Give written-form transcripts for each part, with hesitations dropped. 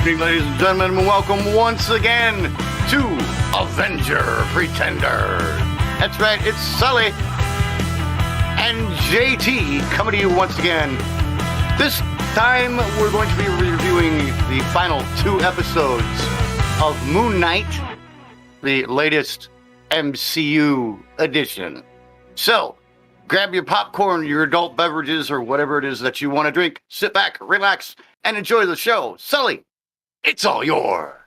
evening, ladies and gentlemen, and welcome once again to Avenger Pretenders. That's right, it's Sully and JT coming to you once again. This time, we're going to be reviewing the final 2 episodes of Moon Knight, the latest MCU edition. So, grab your popcorn, your adult beverages, or whatever it is that you want to drink. Sit back, relax, and enjoy the show. Sully, it's all yours.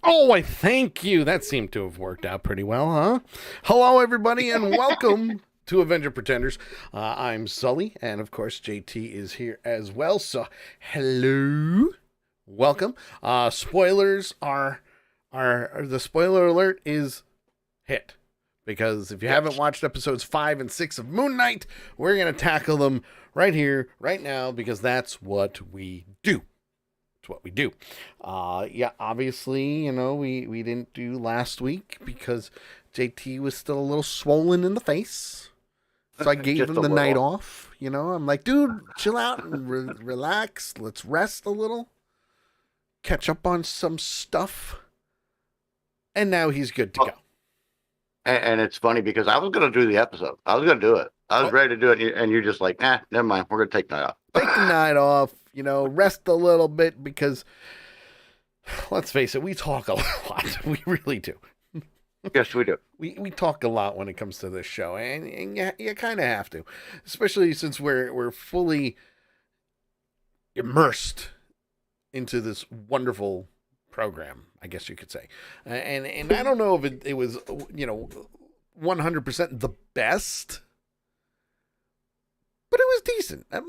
Oh, I thank you. That seemed to have worked out pretty well, huh? Hello, everybody, and welcome to Avenger Pretenders. I'm Sully, and of course, JT is here as well. So, hello, welcome. Spoilers are the spoiler alert is hit. Because if you haven't watched episodes 5 and 6 of Moon Knight, we're going to tackle them right here, right now, because that's what we do. It's what we do. Yeah, obviously, we didn't do last week because JT was still a little swollen in the face. So I gave him the night off. I'm like, dude, chill out and relax. Let's rest a little. Catch up on some stuff. And now he's good to go. And it's funny because I was going to do the episode. I was going to do it. I was ready to do it. And you're just like, never mind. We're going to take the night off. Take the night off, rest a little bit because, let's face it, we talk a lot. We really do. Yes, we do. We talk a lot when it comes to this show. And you kind of have to. Especially since we're fully immersed into this wonderful program, I guess you could say. And I don't know if it was, 100% the best, but it was decent at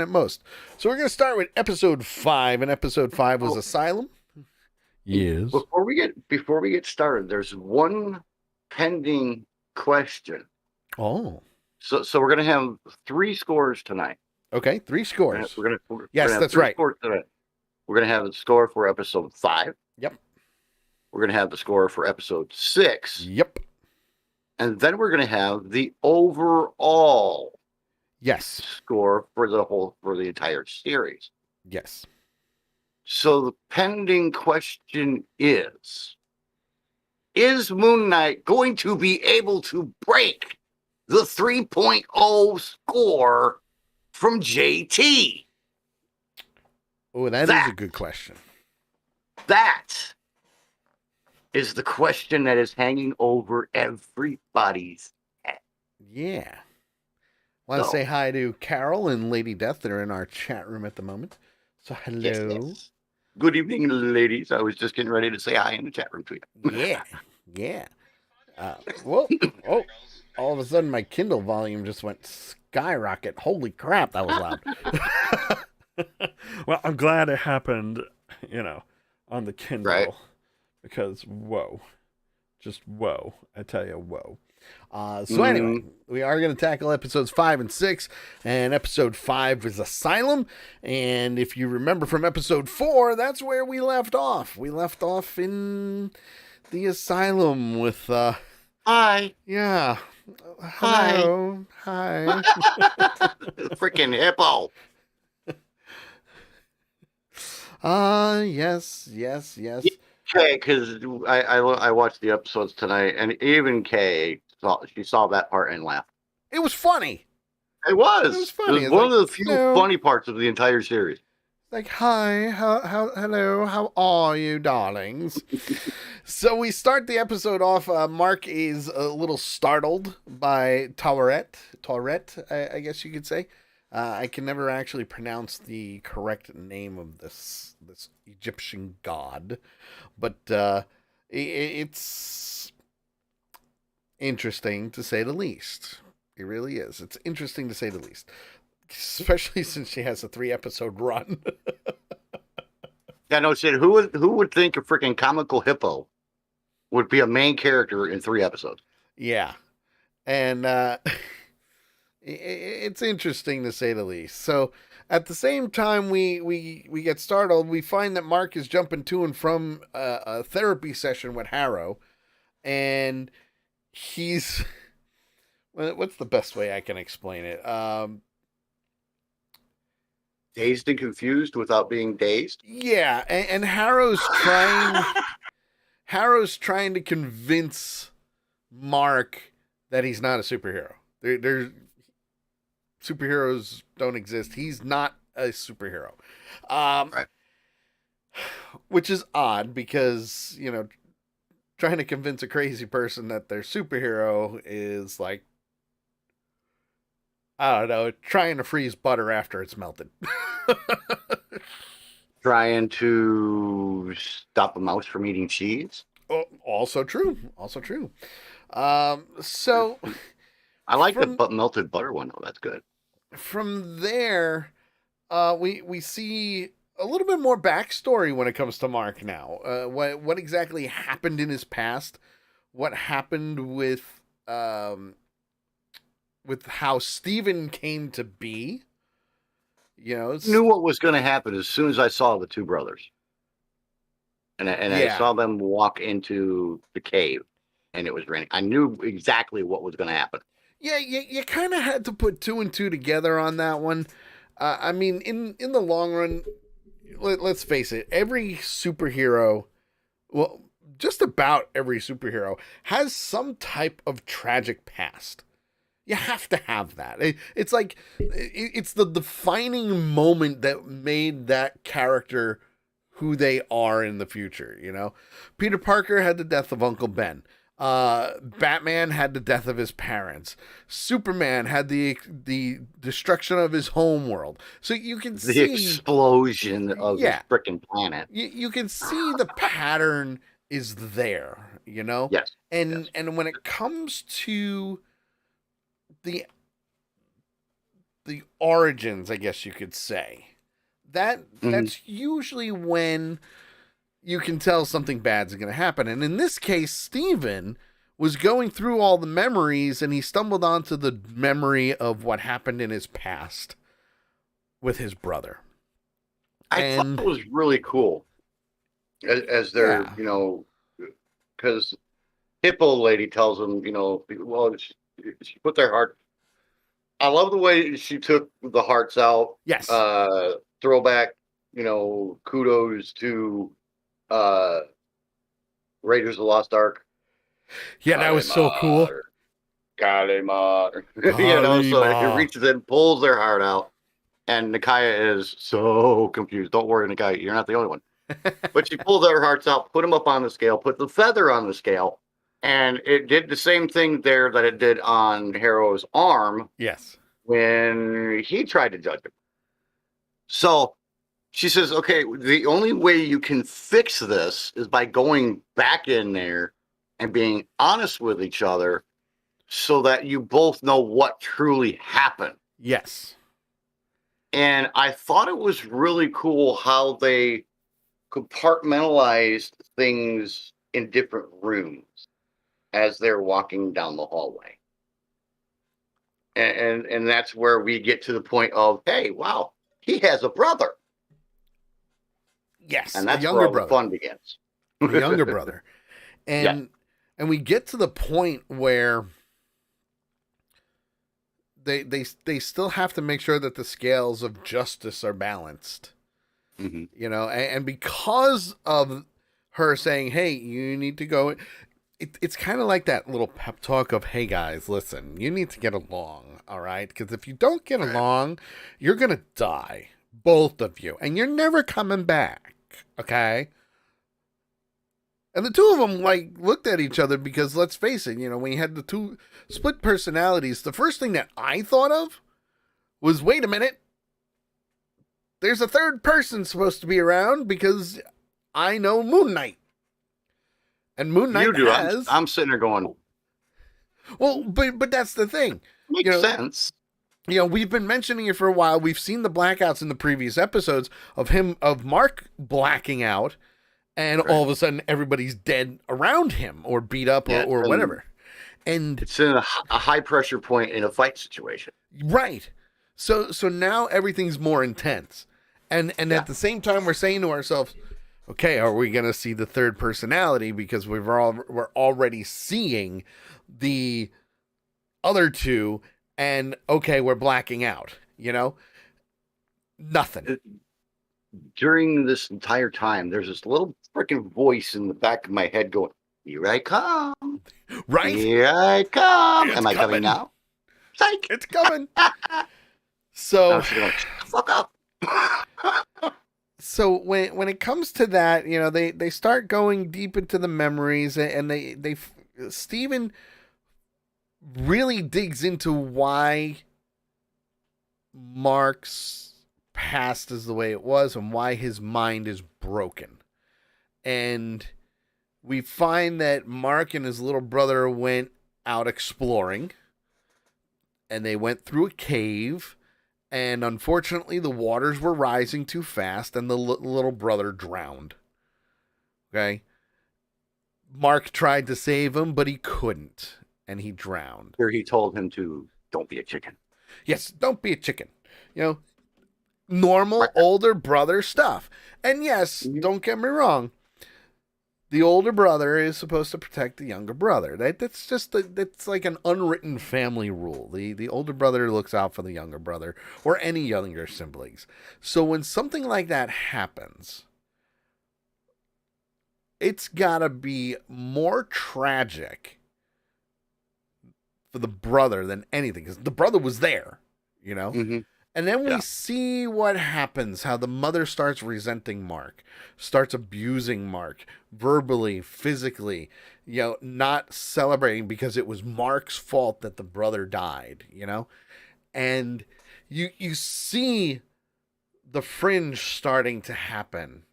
most. So we're going to start with episode 5, and episode 5 was Asylum. Yes. Before we get started, there's one pending question. Oh. So we're going to have 3 scores tonight. Okay, 3 scores. Yes, that's right. We're going to have the score for episode 5. Yep. We're going to have the score for episode 6. Yep. And then we're going to have the overall score for the entire series. Yes. So the pending question is Moon Knight going to be able to break the 3.0 score from JT? Oh, that is a good question. That is the question that is hanging over everybody's head. Yeah. Want to say hi to Carol and Lady Death that are in our chat room at the moment. So hello. Yes. Good evening, ladies. I was just getting ready to say hi in the chat room to you. Yeah. Whoa. Oh, all of a sudden my Kindle volume just went skyrocket. Holy crap, that was loud. Well, I'm glad it happened, on the Kindle. Right. Because, whoa. Just whoa. I tell you, whoa. So anyway, we are going to tackle episodes 5 and 6. And episode 5 is Asylum. And if you remember from episode 4, that's where we left off. We left off in the asylum with... Hi. Yeah. Hello. Hi. Freaking hippo. Yes. Kay, because I watched the episodes tonight, and even Kay saw that part and laughed. It was funny. It was funny. It was one of the few funny parts of the entire series. Like, hi, hello, how are you, darlings? So we start the episode off. Mark is a little startled by Tauret, I guess you could say. I can never actually pronounce the correct name of this Egyptian god, but it's interesting to say the least. It really is. It's interesting to say the least, especially since she has a 3-episode run. Yeah, no shit. Who would think a freaking comical hippo would be a main character in 3 episodes? Yeah, and it's interesting to say the least. So at the same time we get startled, we find that Mark is jumping to and from a therapy session with Harrow, and he's... What's the best way I can explain it? Dazed and confused without being dazed. Yeah, and Harrow's trying to convince Mark that he's not a superhero. There's superheroes don't exist. He's not a superhero. Right. Which is odd because, trying to convince a crazy person that they're superhero is like, I don't know, trying to freeze butter after it's melted. Trying to stop a mouse from eating cheese. Oh, also true. Also true. So I like the melted butter one though. That's good. From there, we see a little bit more backstory when it comes to Mark now. What exactly happened in his past? What happened with how Steven came to be? Knew what was going to happen as soon as I saw the two brothers, and I saw them walk into the cave, and it was raining. I knew exactly what was going to happen. Yeah, you kind of had to put two and two together on that one. I mean, in the long run, let's face it, every superhero, well, just about every superhero has some type of tragic past. You have to have that. It's like, it's the defining moment that made that character who they are in the future, Peter Parker had the death of Uncle Ben. Batman had the death of his parents. Superman had the destruction of his home world. So you can see the explosion of the frickin' planet. You can see the pattern is there, Yes. And when it comes to the origins, I guess you could say, that's usually when you can tell something bad's going to happen. And in this case, Steven was going through all the memories and he stumbled onto the memory of what happened in his past with his brother. I thought it was really cool as they're, because Hippo lady tells him, well, she put their heart. I love the way she took the hearts out. Yes. Throwback, kudos to Raiders of the Lost Ark. Yeah, that was so cool. Kalimar. So it reaches in, pulls their heart out, and Nakia is so confused. Don't worry, Nakia, you're not the only one. But she pulled their hearts out, put them up on the scale, put the feather on the scale, and it did the same thing there that it did on Harrow's arm. Yes. When he tried to judge him. So she says, okay, the only way you can fix this is by going back in there and being honest with each other so that you both know what truly happened. Yes. And I thought it was really cool how they compartmentalized things in different rooms as they're walking down the hallway. And that's where we get to the point of, hey, wow, he has a brother. Yes, and that's where all the fun begins. A younger brother. And we get to the point where they still have to make sure that the scales of justice are balanced. Mm-hmm. And because of her saying, hey, you need to go, it's kind of like that little pep talk of, hey guys, listen, you need to get along, all right? Because if you don't get along, you're going to die, both of you, and you're never coming back, okay? And the two of them, looked at each other because, let's face it, when you had the two split personalities, the first thing that I thought of was, wait a minute, there's a third person supposed to be around because I know Moon Knight. And Moon Knight has... I'm sitting there going... Well, but that's the thing. Makes sense. We've been mentioning it for a while. We've seen the blackouts in the previous episodes of Mark blacking out, and all of a sudden everybody's dead around him or beat up or whatever. And it's in a high pressure point in a fight situation. Right. So now everything's more intense. And at the same time we're saying to ourselves, okay, are we going to see the third personality? Because we're already seeing the other two, and okay, we're blacking out, Nothing. During this entire time, there's this little freaking voice in the back of my head going, "Here I come. Right? Here I come. It's Am I coming coming. now? Psych." It's coming. I So was sitting like, "Shut the fuck up." so when it comes to that, they start going deep into the memories, and they Steven really digs into why Mark's past is the way it was and why his mind is broken. And we find that Mark and his little brother went out exploring, and they went through a cave, and unfortunately the waters were rising too fast, and the little brother drowned. Okay? Mark tried to save him, but he couldn't, and he drowned. Here he told him to, "Don't be a chicken." Yes, don't be a chicken. Normal Right. older brother stuff. And yes, don't get me wrong, the older brother is supposed to protect the younger brother. That's like an unwritten family rule. The older brother looks out for the younger brother or any younger siblings. So when something like that happens, it's got to be more tragic for the brother than anything, because the brother was there, Mm-hmm. And then we Yeah. see what happens, how the mother starts resenting Mark, starts abusing Mark verbally, physically, not celebrating because it was Mark's fault that the brother died, And you see the fringe starting to happen,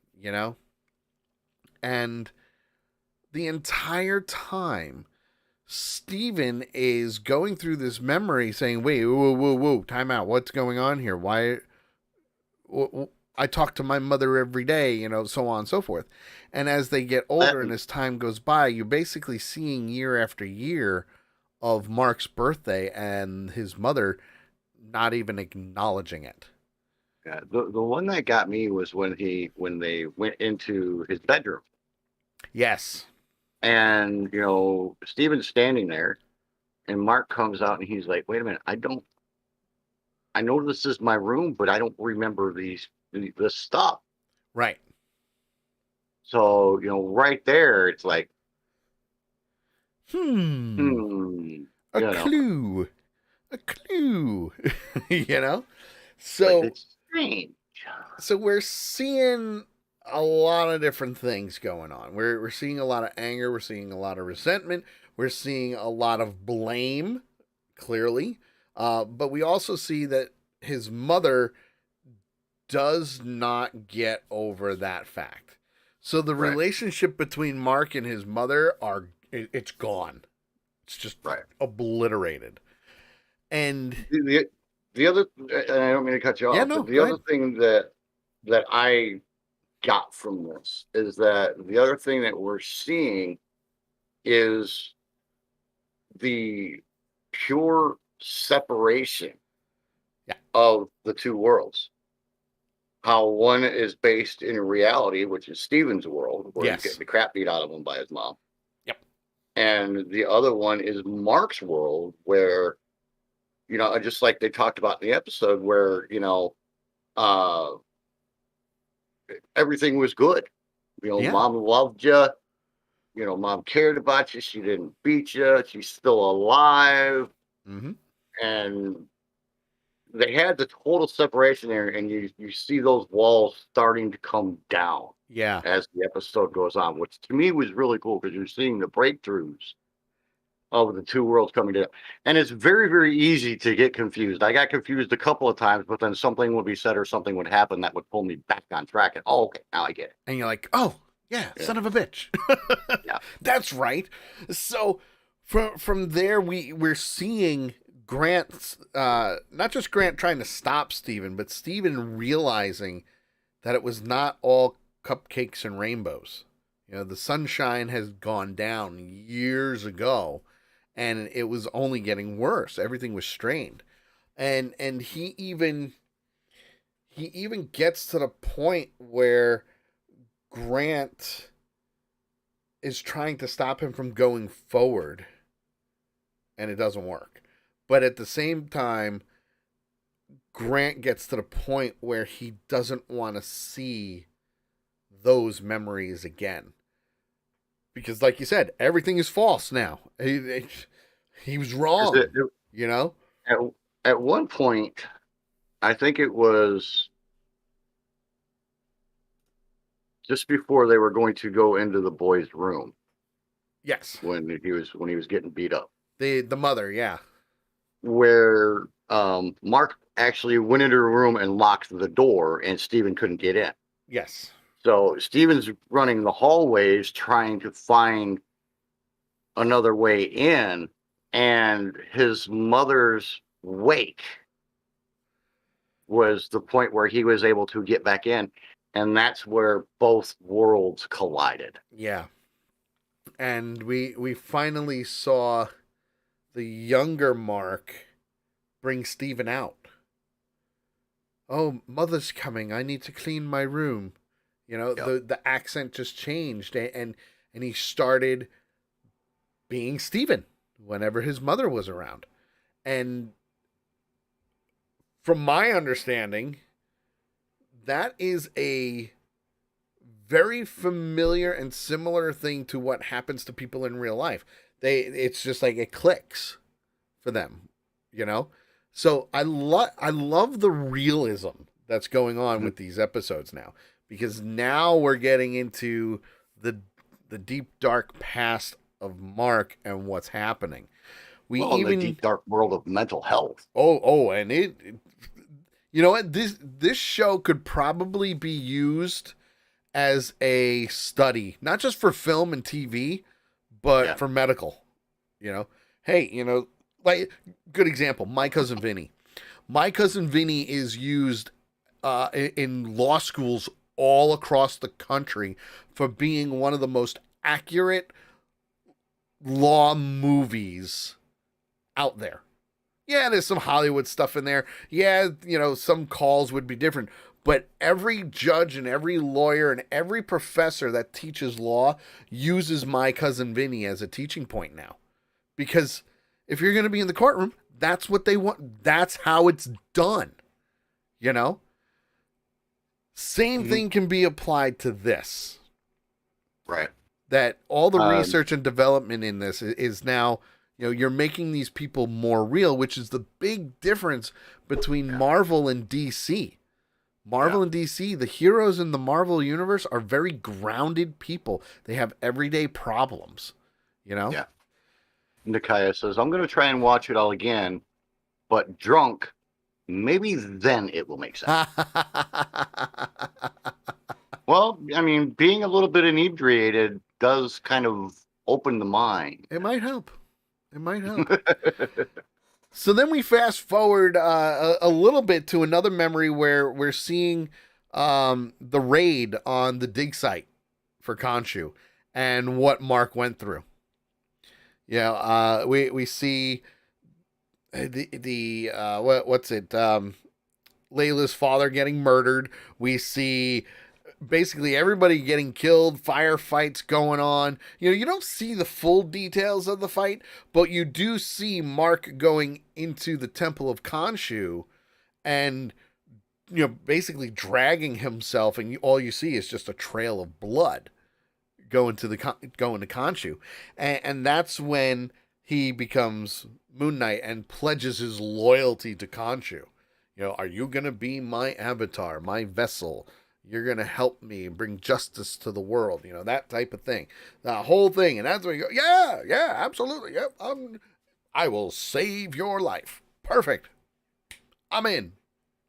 And the entire time, Steven is going through this memory saying, wait, whoa, time out. What's going on here? Why? I talk to my mother every day, so on and so forth. And as they get older and as time goes by, you're basically seeing year after year of Mark's birthday and his mother not even acknowledging it. Yeah, the one that got me was when they went into his bedroom. Yes. And, Steven's standing there, and Mark comes out and he's like, "Wait a minute, I know this is my room, but I don't remember this stuff." Right. So, right there, it's like, A you know, clue. A clue. like, So it's strange. so we're seeing a lot of different things going on. We're seeing a lot of anger, we're seeing a lot of resentment, we're seeing a lot of blame, clearly. But we also see that his mother does not get over that fact. So the Right. relationship between Mark and his mother it's gone. It's just Right. obliterated. And The other, and I don't mean to cut you Yeah, off, no, but the go other ahead. thing that I got from this is that the other thing that we're seeing is the pure separation Yeah. of the two worlds. How one is based in reality, which is Steven's world, where Yes. he's getting the crap beat out of him by his mom. Yep. And the other one is Mark's world, where, just like they talked about in the episode, where, uh, everything was good. Yeah. Mom loved you. Mom cared about you. She didn't beat you. She's still alive. Mm-hmm. And they had the total separation there, and you see those walls starting to come down Yeah. as the episode goes on, which to me was really cool because you're seeing the breakthroughs of the two worlds coming together. And it's very, very easy to get confused. I got confused a couple of times, but then something would be said or something would happen that would pull me back on track. And okay, now I get it. And you're like, oh, yeah, son of a bitch. Yeah. That's right. So from there, we're seeing Grant's, not just Grant trying to stop Steven, but Steven realizing that it was not all cupcakes and rainbows. The sunshine has gone down years ago, and it was only getting worse. Everything was strained. And he even gets to the point where Grant is trying to stop him from going forward, and it doesn't work. But at the same time, Grant gets to the point where he doesn't want to see those memories again. Because, like you said, everything is false now. He was 'Cause wrong, you know? at, at one point, I think it was just before they were going to go into the boy's room Yes. when he was getting beat up, The mother, yeah. where Mark actually went into her room and locked the door, and Steven couldn't get in. Yes. So Steven's running the hallways trying to find another way in, and his mother's wake was the point where he was able to get back in, and that's where both worlds collided. Yeah. And we finally saw the younger Mark bring Steven out. Oh, mother's coming. I need to clean my room. You know, Yep. the accent just changed, and he started being Steven whenever his mother was around. And from my understanding, that is a very familiar and similar thing to what happens to people in real life. It's just like it clicks for them, you know? So I love the realism that's going on with these episodes now, because now we're getting into the deep dark past of Mark and what's happening. We Well, in even the deep dark world of mental health. and you know what, this show could probably be used as a study, not just for film and TV, but for medical. You know, hey, you know, like, good example, My Cousin Vinny. My Cousin Vinny is used in law schools all across the country for being one of the most accurate law movies out there. Yeah, there's some Hollywood stuff in there. Yeah, you know, some calls would be different. But every judge and every lawyer and every professor that teaches law uses My Cousin Vinny as a teaching point now. Because if you're going to be in the courtroom, that's what they want. That's how it's done. You know? Same thing can be applied to this. Right. That all the research and development in this is now, you know, you're making these people more real, which is the big difference between Marvel and DC. Marvel and DC, the heroes in the Marvel universe are very grounded people. They have everyday problems, you know? Yeah. Nikaya says, I'm going to try and watch it all again, but drunk, maybe then it will make sense. Well, I mean, being a little bit inebriated does kind of open the mind. It might help. It might help. So then we fast forward a little bit to another memory where we're seeing the raid on the dig site for Khonshu and what Mark went through. You know, we see the what's it? Layla's father getting murdered. We see basically everybody getting killed, firefights going on. You know, you don't see the full details of the fight, but you do see Mark going into the Temple of Khonshu and, you know, basically dragging himself, and all you see is just a trail of blood going to Khonshu. And that's when he becomes Moon Knight and pledges his loyalty to Khonshu. You know, are you going to be my avatar, my vessel? You're going to help me and bring justice to the world. You know, that type of thing. The whole thing. And that's when you go, yeah, absolutely. Yep, I will save your life. Perfect. I'm in.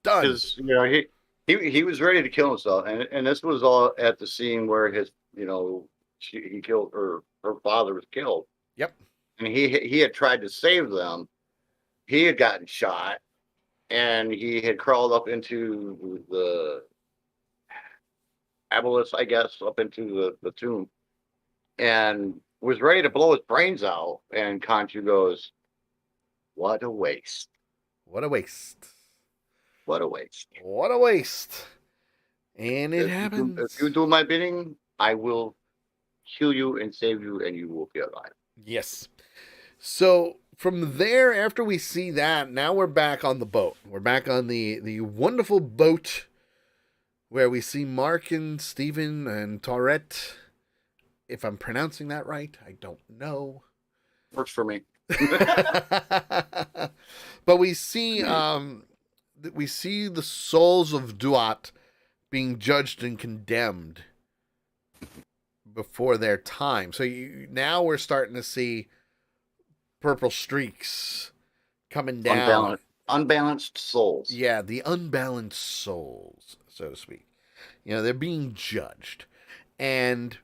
Done. Because, you know, he was ready to kill himself. And this was all at the scene where his, you know, he killed her father was killed. Yep. And he had tried to save them. He had gotten shot. And he had crawled up into the obelisk, I guess, up into the tomb, and was ready to blow his brains out. And Khonshu goes, "What a waste! What a waste! What a waste! What a waste!" And it happens. If you do my bidding, I will kill you and save you, and you will be alive. Yes. So from there, after we see that, now we're back on the boat. We're back on the wonderful boat where we see Mark and Steven and Tourette. If I'm pronouncing that right, I don't know. Works for me. But we see the souls of Duat being judged and condemned before their time. So now we're starting to see purple streaks coming down. Unbalanced souls. Yeah, the unbalanced souls, so to speak. They're being judged. And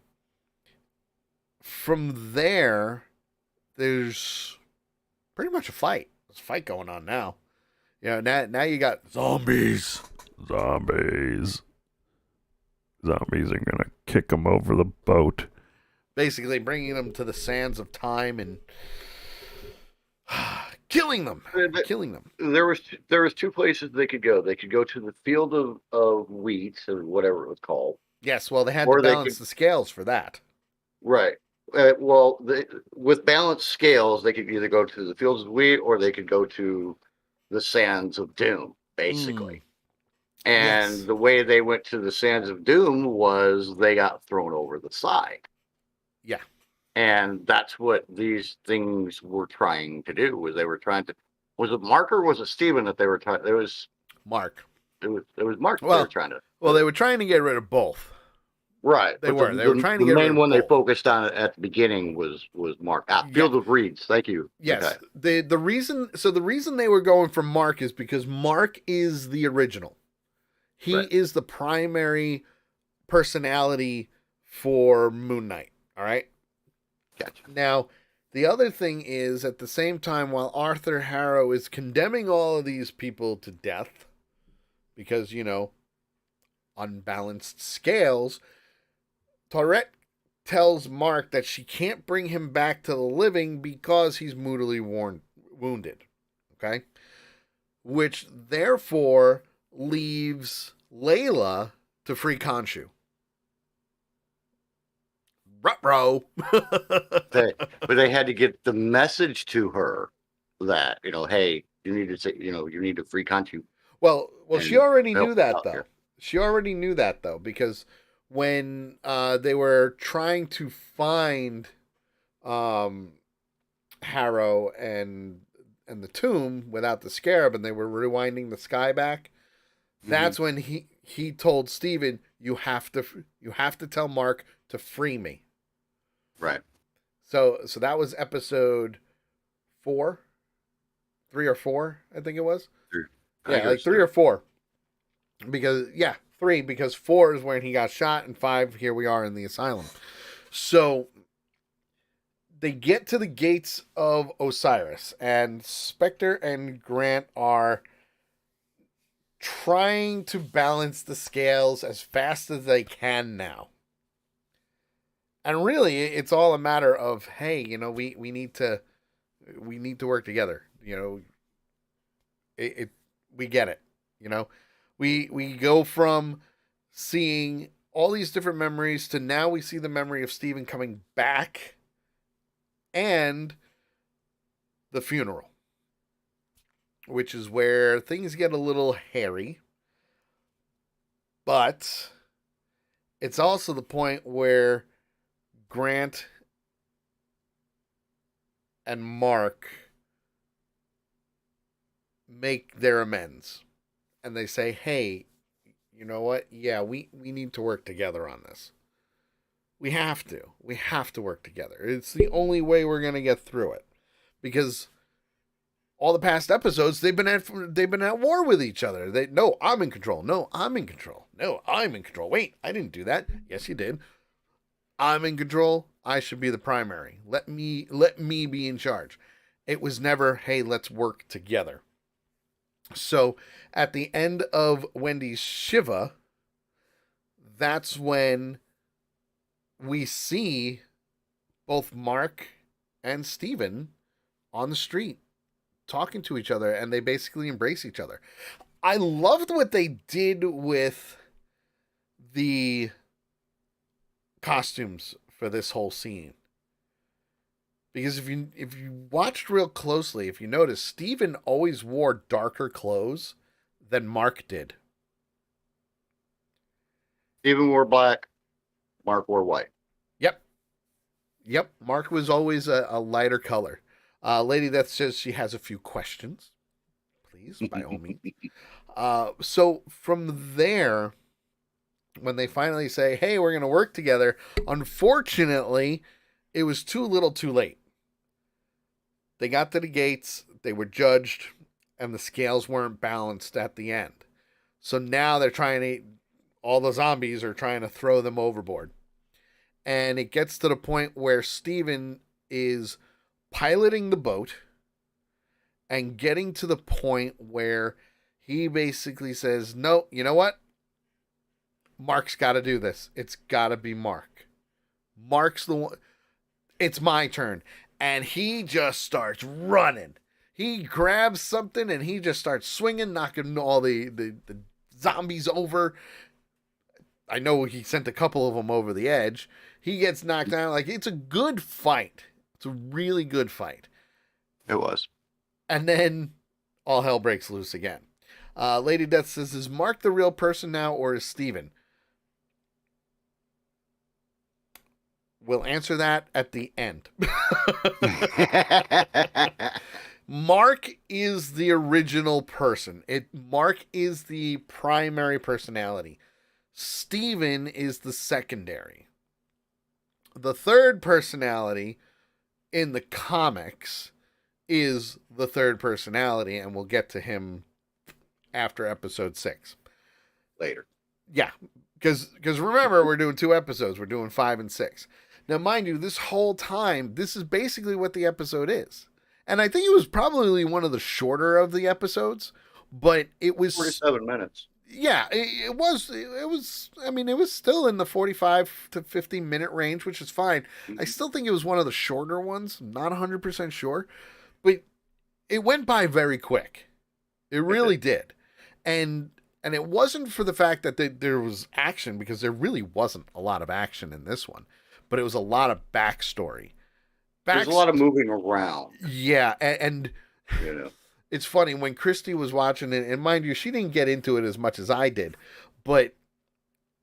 from there's pretty much a fight. There's a fight going on now. Now you got zombies. Zombies are gonna kick them over the boat. Basically bringing them to the sands of time and killing them. There was two places they could go. They could go to the field of wheat or whatever it was called. Yes, well, they had to balance the scales for that. Right. With balanced scales, they could either go to the fields of wheat or they could go to the sands of doom, basically. And the way they went to the sands of doom was they got thrown over the side. Yeah. And that's what these things were trying to do. Was it Mark or was it Steven that they were trying? It was Mark. It was Mark that they were trying to. Well, they were trying to get rid of both. Right. They were trying to get rid of both. The main one they focused on at the beginning was Mark. Field of Reeds. Thank you. Yes. Okay. The reason they were going for Mark is because Mark is the original. He is the primary personality for Moon Knight. All right. Gotcha. Now, the other thing is, at the same time, while Arthur Harrow is condemning all of these people to death because, unbalanced scales, Tourette tells Mark that she can't bring him back to the living because he's moodily wounded. Okay? Which, therefore, leaves Layla to free Khonshu. Ruh-roh. But they had to get the message to her that, hey, you need to free Khonshu. Well, she already knew that, though. Here. She already knew that, though, because when they were trying to find Harrow and the tomb without the scarab, and they were rewinding the sky back, that's when he told Steven, you have to tell Mark to free me. Right. So that was episode 3 or 4, I think it was. 3. Yeah, like 3 or 4. Because 3, because 4 is when he got shot, and 5, here we are in the asylum. So they get to the gates of Osiris, and Spectre and Grant are trying to balance the scales as fast as they can now. And really, it's all a matter of, hey, we need to work together. We get it. We go from seeing all these different memories to now we see the memory of Steven coming back and the funeral, which is where things get a little hairy. But it's also the point where Grant and Mark make their amends. And they say, hey, you know what? Yeah, we need to work together on this. We have to. We have to work together. It's the only way we're going to get through it. Because all the past episodes, they've been at war with each other. No, I'm in control. No, I'm in control. No, I'm in control. Wait, I didn't do that. Yes, you did. I'm in control. I should be the primary. Let me be in charge. It was never, hey, let's work together. So at the end of Wendy's Shiva, that's when we see both Mark and Steven on the street talking to each other, and they basically embrace each other. I loved what they did with the costumes for this whole scene. Because if you watched real closely, if you notice, Steven always wore darker clothes than Mark did. Steven wore black, Mark wore white. Yep. Yep. Mark was always a lighter color. Lady Death says she has a few questions. Please, by all means. So from there, when they finally say, hey, we're going to work together, unfortunately, it was too little too late. They got to the gates, they were judged, and the scales weren't balanced at the end. So now they're trying to, all the zombies are trying to throw them overboard. And it gets to the point where Steven is piloting the boat and getting to the point where he basically says, no, you know what? Mark's got to do this. It's got to be Mark. Mark's the one. It's my turn. And he just starts running. He grabs something and he just starts swinging, knocking all the zombies over. I know he sent a couple of them over the edge. He gets knocked down. Like, it's a good fight. It's a really good fight. It was. And then all hell breaks loose again. Lady Death says, is Mark the real person now or is Steven? We'll answer that at the end. Mark is the original person. Mark is the primary personality. Steven is the secondary. The third personality in the comics is the third personality, and we'll get to him after episode 6. Later. Yeah, because remember, we're doing 2 episodes. We're doing 5 and 6. Now, mind you, this whole time, this is basically what the episode is. And I think it was probably one of the shorter of the episodes, but it was 47 minutes. Yeah, it was, I mean, it was still in the 45 to 50 minute range, which is fine. I still think it was one of the shorter ones. I'm not 100% sure, but it went by very quick. It really did. And it wasn't for the fact that there was action, because there really wasn't a lot of action in this one, but it was a lot of backstory. There's a lot of moving around. Yeah, and You know. it's funny, when Christy was watching it, and mind you, she didn't get into it as much as I did, but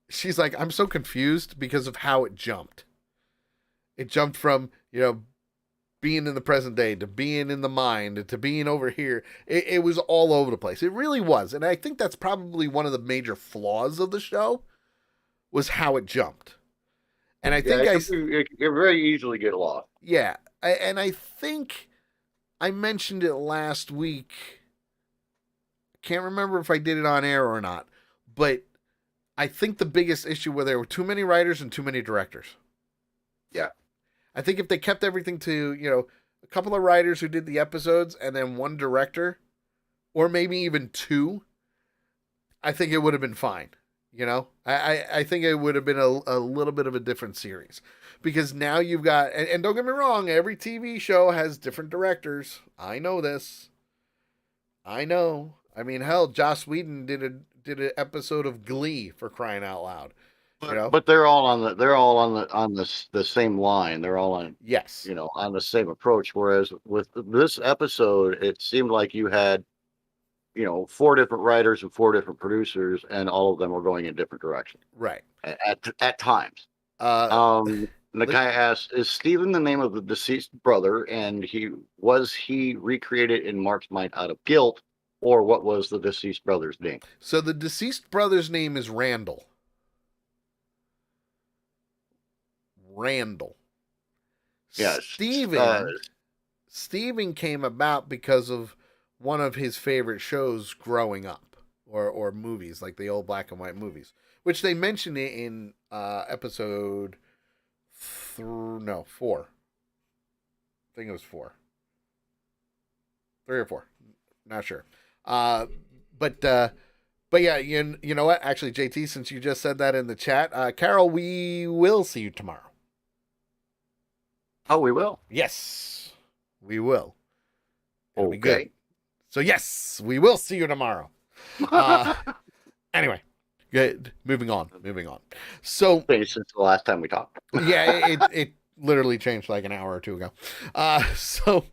she's like, I'm so confused because of how it jumped. It jumped from, being in the present day to being in the mind to being over here. It was all over the place. It really was. And I think that's probably one of the major flaws of the show, was how it jumped. And I think it can very easily get lost. Yeah. And I think I mentioned it last week. Can't remember if I did it on air or not, but I think the biggest issue was there were too many writers and too many directors. Yeah. I think if they kept everything to, a couple of writers who did the episodes and then one director, or maybe even 2, I think it would have been fine. I think it would have been a little bit of a different series, because now you've got, and don't get me wrong, every TV show has different directors. I know this. I know. I mean, hell, Joss Whedon did an episode of Glee, for crying out loud. But they're all on the same line. They're all on, yes, on the same approach. Whereas with this episode, it seemed like you had, 4 different writers and 4 different producers, and all of them were going in different directions. Right. At times. The guy asked, is Steven the name of the deceased brother, and was he recreated in Mark's mind out of guilt, or what was the deceased brother's name? So the deceased brother's name is Randall. Yes. Steven came about because of one of his favorite shows growing up, or movies, like the old black and white movies, which they mentioned it in episode 4. I think it was 4. 3 or 4. Not sure. But yeah, you know what? Actually, JT, since you just said that in the chat, Carol, we will see you tomorrow. Oh, we will? Yes, we will. It'll be Okay. good. So yes, we will see you tomorrow. Anyway, good. Moving on. So Since the last time we talked. yeah, literally changed like an hour or two ago. So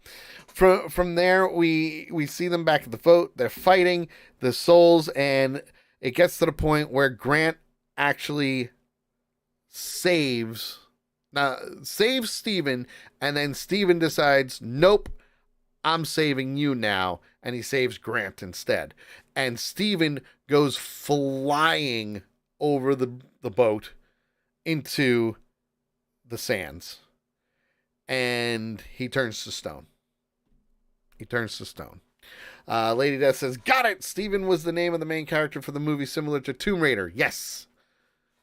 from there, we see them back at the boat. They're fighting the souls, and it gets to the point where Grant actually saves Steven, and then Steven decides, nope, I'm saving you now, and he saves Grant instead. And Steven goes flying over the boat into the sands, and he turns to stone. Lady Death says, got it! Steven was the name of the main character for the movie, similar to Tomb Raider. Yes.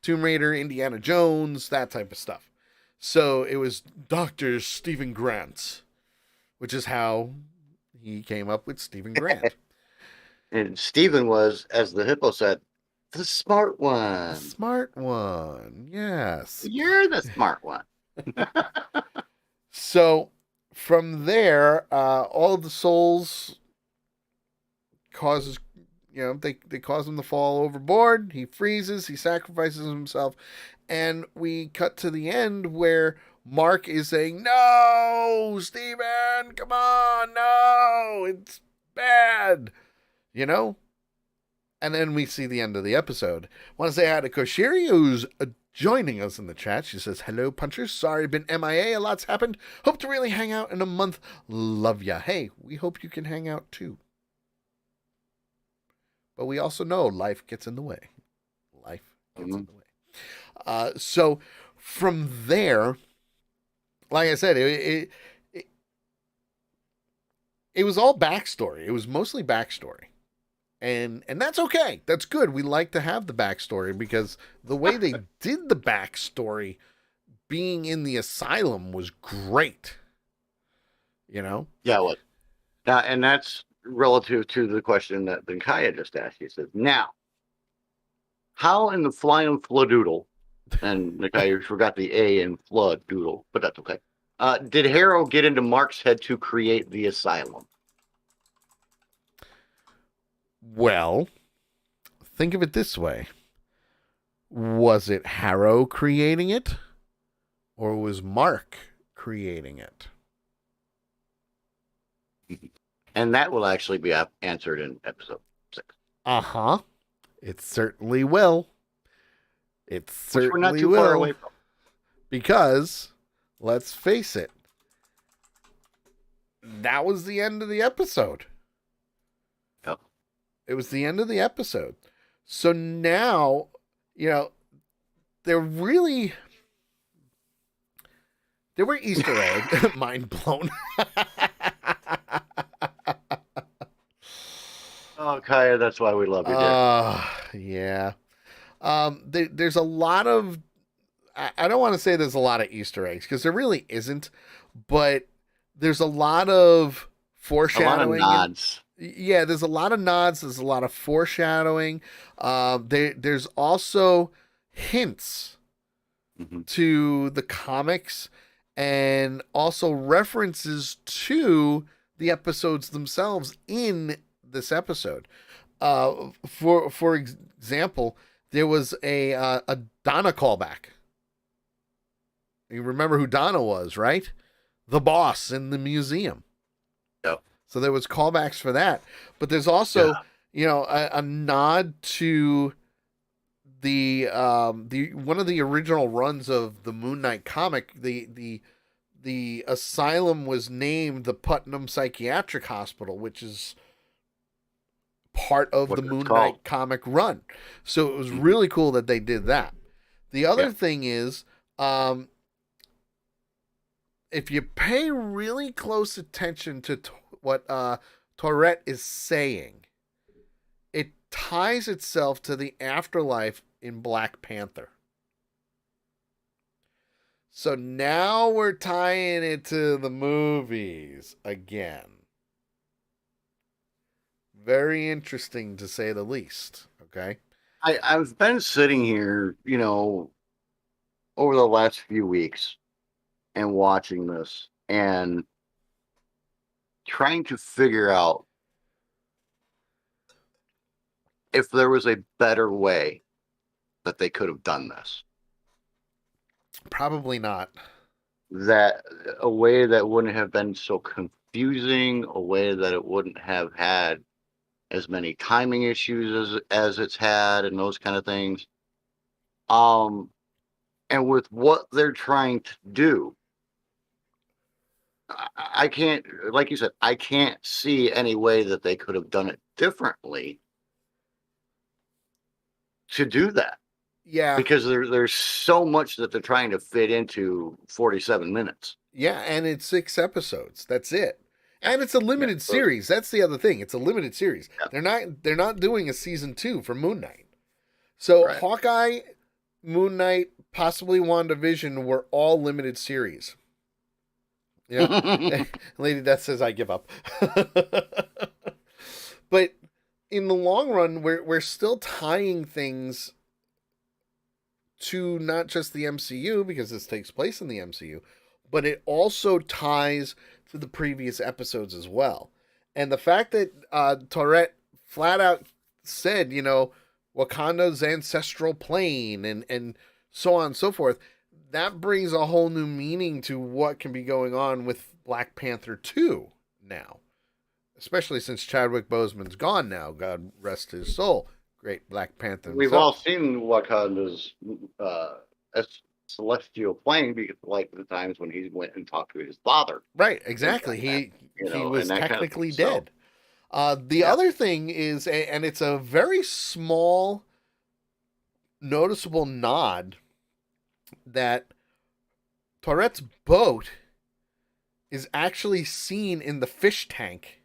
Tomb Raider, Indiana Jones, that type of stuff. So it was Dr. Stephen Grant, which is how he came up with Stephen Grant. And Stephen was, as the hippo said, the smart one. The smart one, yes. You're the smart one. So from there, all of the souls causes, they cause him to fall overboard. He freezes, he sacrifices himself, and we cut to the end where Mark is saying, no, Steven, come on, no, it's bad, And then we see the end of the episode. Want to say hi to Koshiri, who's joining us in the chat. She says, hello, punchers. Sorry, been MIA. A lot's happened. Hope to really hang out in a month. Love ya. Hey, we hope you can hang out too. But we also know life gets in the way. In the way. So from there, like I said, it was all backstory. It was mostly backstory. And that's okay. That's good. We like to have the backstory because the way they did the backstory being in the asylum was great. Yeah, well, and that's relative to the question that Kaya just asked. He says, now, how in the flying floodoodle, and Kaya forgot the A in flood doodle, but that's okay. Did Harrow get into Mark's head to create the asylum? Well, think of it this way. Was it Harrow creating it? Or was Mark creating it? And that will actually be answered in episode 6. Uh-huh. It certainly will. It certainly Which we're not too will. far away from. Because, let's face it, that was the end of the episode. Yep. It was the end of the episode. So now, there were Easter eggs. Mind blown. Oh, Kaya, that's why we love you, yeah. There's a lot of, I don't want to say there's a lot of Easter eggs because there really isn't, but there's a lot of foreshadowing. A lot of nods. Yeah, there's a lot of nods. There's a lot of foreshadowing. There's also hints to the comics and also references to the episodes themselves in this episode. For example, there was a Donna callback. You remember who Donna was, right? The boss in the museum. Yep. So there was callbacks for that, but there's also, a nod to the one of the original runs of the Moon Knight comic. The asylum was named the Putnam Psychiatric Hospital, which is part of the Moon Knight comic run. So it was really cool that they did that. The other thing is, if you pay really close attention to what Tourette is saying, it ties itself to the afterlife in Black Panther. So now we're tying it to the movies again. Very interesting, to say the least. Okay. I've been sitting here, over the last few weeks and watching this and trying to figure out if there was a better way that they could have done this. Probably not. that a way that wouldn't have been so confusing, a way that it wouldn't have had as many timing issues as it's had, and those kind of things. Um, and with what they're trying to do, I can't, like you said, I can't see any way that they could have done it differently to do that, Yeah. because there's so much that they're trying to fit into 47 minutes. Yeah, and it's 6 episodes. That's it. And it's a Yeah, limited so, series. That's the other thing. It's a limited series. yeah, They're not doing a season 2 for Moon Knight. So right. Hawkeye, Moon Knight, possibly WandaVision were all limited series. Yeah. Lady Death says I give up. But in the long run, we're still tying things to not just the MCU, because this takes place in the MCU, but it also ties to the previous episodes as well. And the fact that Tourette flat out said, Wakanda's ancestral plane, and so on and so forth, that brings a whole new meaning to what can be going on with Black Panther 2 now. Especially since Chadwick Boseman's gone now, God rest his soul. Great Black Panther himself. We've all seen Wakanda's celestial plane, because like the times when he went and talked to his father. Right, exactly. He was technically dead. The other thing is, and it's a very small, noticeable nod, that Tourette's boat is actually seen in the fish tank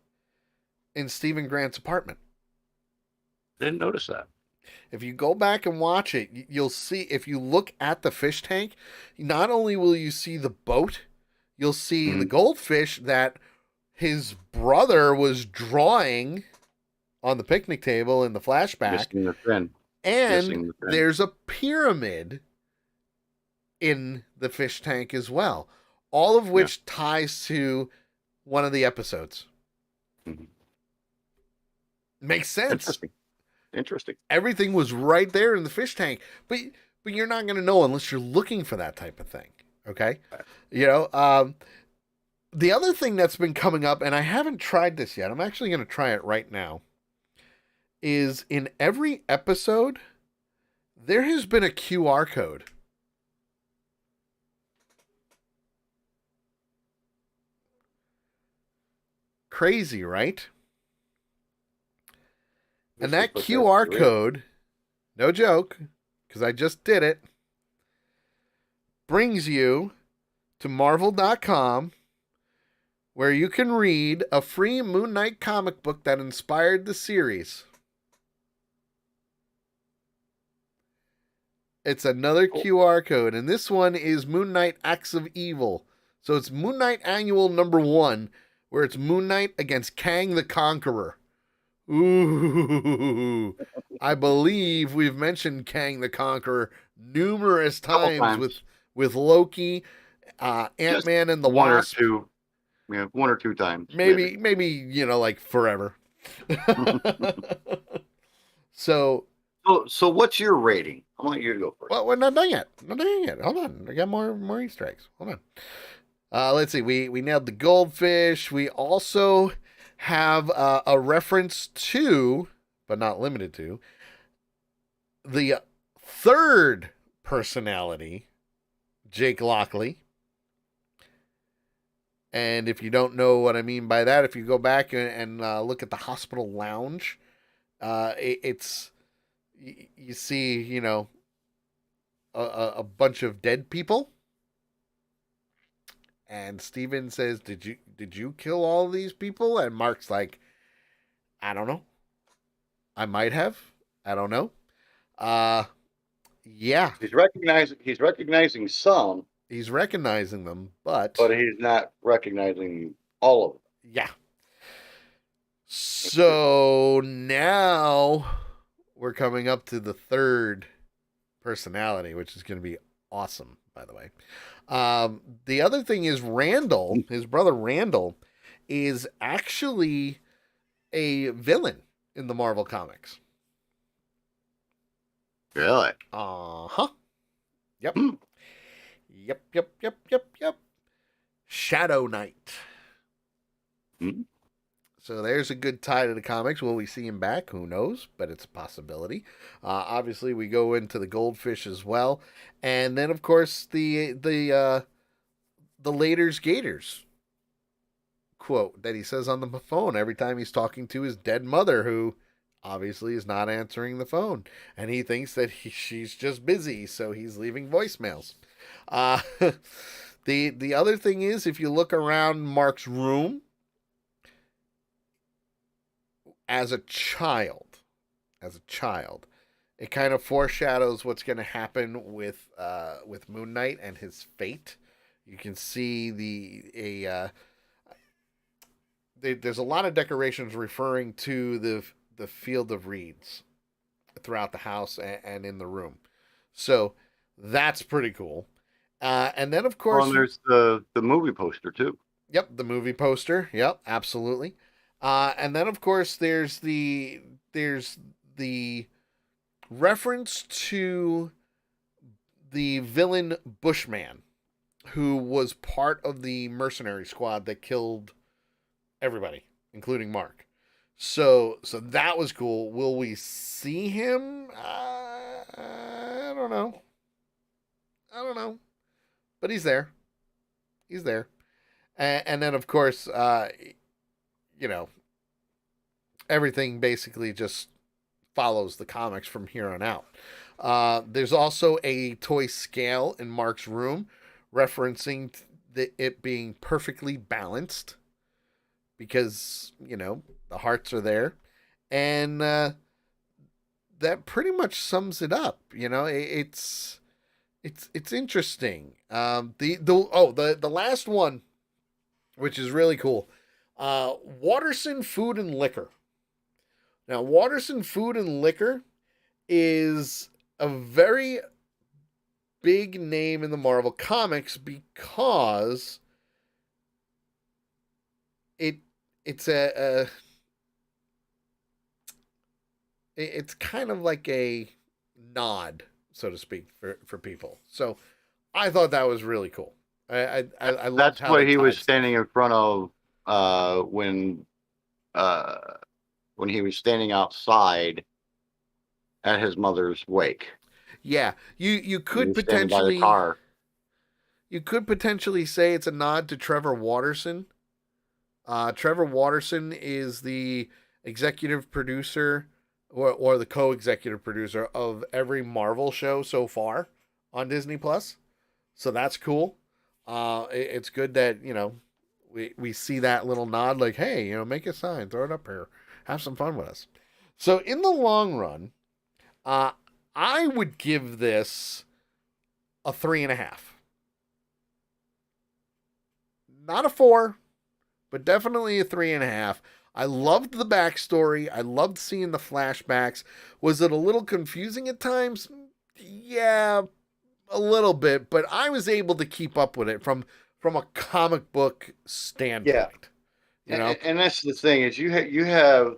in Stephen Grant's apartment. Didn't notice that. If you go back and watch it, you'll see, if you look at the fish tank, not only will you see the boat, you'll see the goldfish that his brother was drawing on the picnic table in the flashback. Missing the fin. And there's a pyramid in the fish tank as well. All of which ties to one of the episodes. Mm-hmm. Makes sense. Interesting. Everything was right there in the fish tank, but you're not going to know unless you're looking for that type of thing. Okay, the other thing that's been coming up, and I haven't tried this yet, I'm actually going to try it right now, is in every episode there has been a QR code. Crazy, right? And that QR code, no joke, because I just did it, brings you to Marvel.com, where you can read a free Moon Knight comic book that inspired the series. It's another QR code, and this one is Moon Knight Acts of Evil. So it's Moon Knight Annual #1, where it's Moon Knight against Kang the Conqueror. Ooh, I believe we've mentioned Kang the Conqueror numerous times. with Loki, Ant-Man and the Wasp. One or two times. Maybe like forever. So what's your rating? I want you to go first. Well, we're not done yet. Hold on. I got more Easter eggs. Hold on. Let's see. We nailed the goldfish. We also have a reference to, but not limited to, the third personality, Jake Lockley. And if you don't know what I mean by that, if you go back and look at the hospital lounge, it's, you see, a bunch of dead people. And Steven says, did you kill all these people? And Mark's like, I don't know. I might have. I don't know. Yeah. He's recognizing some. He's recognizing them, but he's not recognizing all of them. Yeah. So now we're coming up to the third personality, which is going to be awesome, by the way. The other thing is Randall, his brother Randall, is actually a villain in the Marvel Comics. Really? Uh-huh. Yep. Yep. Shadow Knight. Hmm? So there's a good tie to the comics. Will we see him back? Who knows? But it's a possibility. Obviously, we go into the Goldfish as well, and then of course the Later's Gators quote that he says on the phone every time he's talking to his dead mother, who obviously is not answering the phone, and he thinks that she's just busy, so he's leaving voicemails. Uh, the other thing is, if you look around Mark's room as a child, it kind of foreshadows what's going to happen with Moon Knight and his fate. You can see there's a lot of decorations referring to the field of reeds throughout the house and in the room, so that's pretty cool. And then of Well, course, and there's the movie poster too. yep, the movie poster. Yep, absolutely. And then of course there's the reference to the villain Bushman, who was part of the mercenary squad that killed everybody, including Mark. So that was cool. Will we see him? I don't know. But he's there. He's there. And then of course, you know, everything basically just follows the comics from here on out. There's also a toy scale in Mark's room, referencing it being perfectly balanced, because the hearts are there, and that pretty much sums it up. It's interesting. The last one, which is really cool, Waterson Food and Liquor. Now, Waterson Food and Liquor is a very big name in the Marvel Comics because it's it's kind of like a nod, so to speak, for people. So I thought that was really cool. I loved That's how what they he was tied standing stuff. in front of when he was standing outside at his mother's wake. Yeah, you He could was standing by the potentially car. say it's a nod to Trevor Waterson. Trevor Waterson is the executive producer or the co-executive producer of every Marvel show so far on Disney Plus. So that's cool. It's good that we see that little nod, like, hey, make a sign, throw it up here, have some fun with us. So in the long run, I would give this a 3.5. Not a 4, but definitely a 3.5. I loved the backstory. I loved seeing the flashbacks. Was it a little confusing at times? Yeah, a little bit, but I was able to keep up with it from a comic book standpoint. And that's the thing, is you have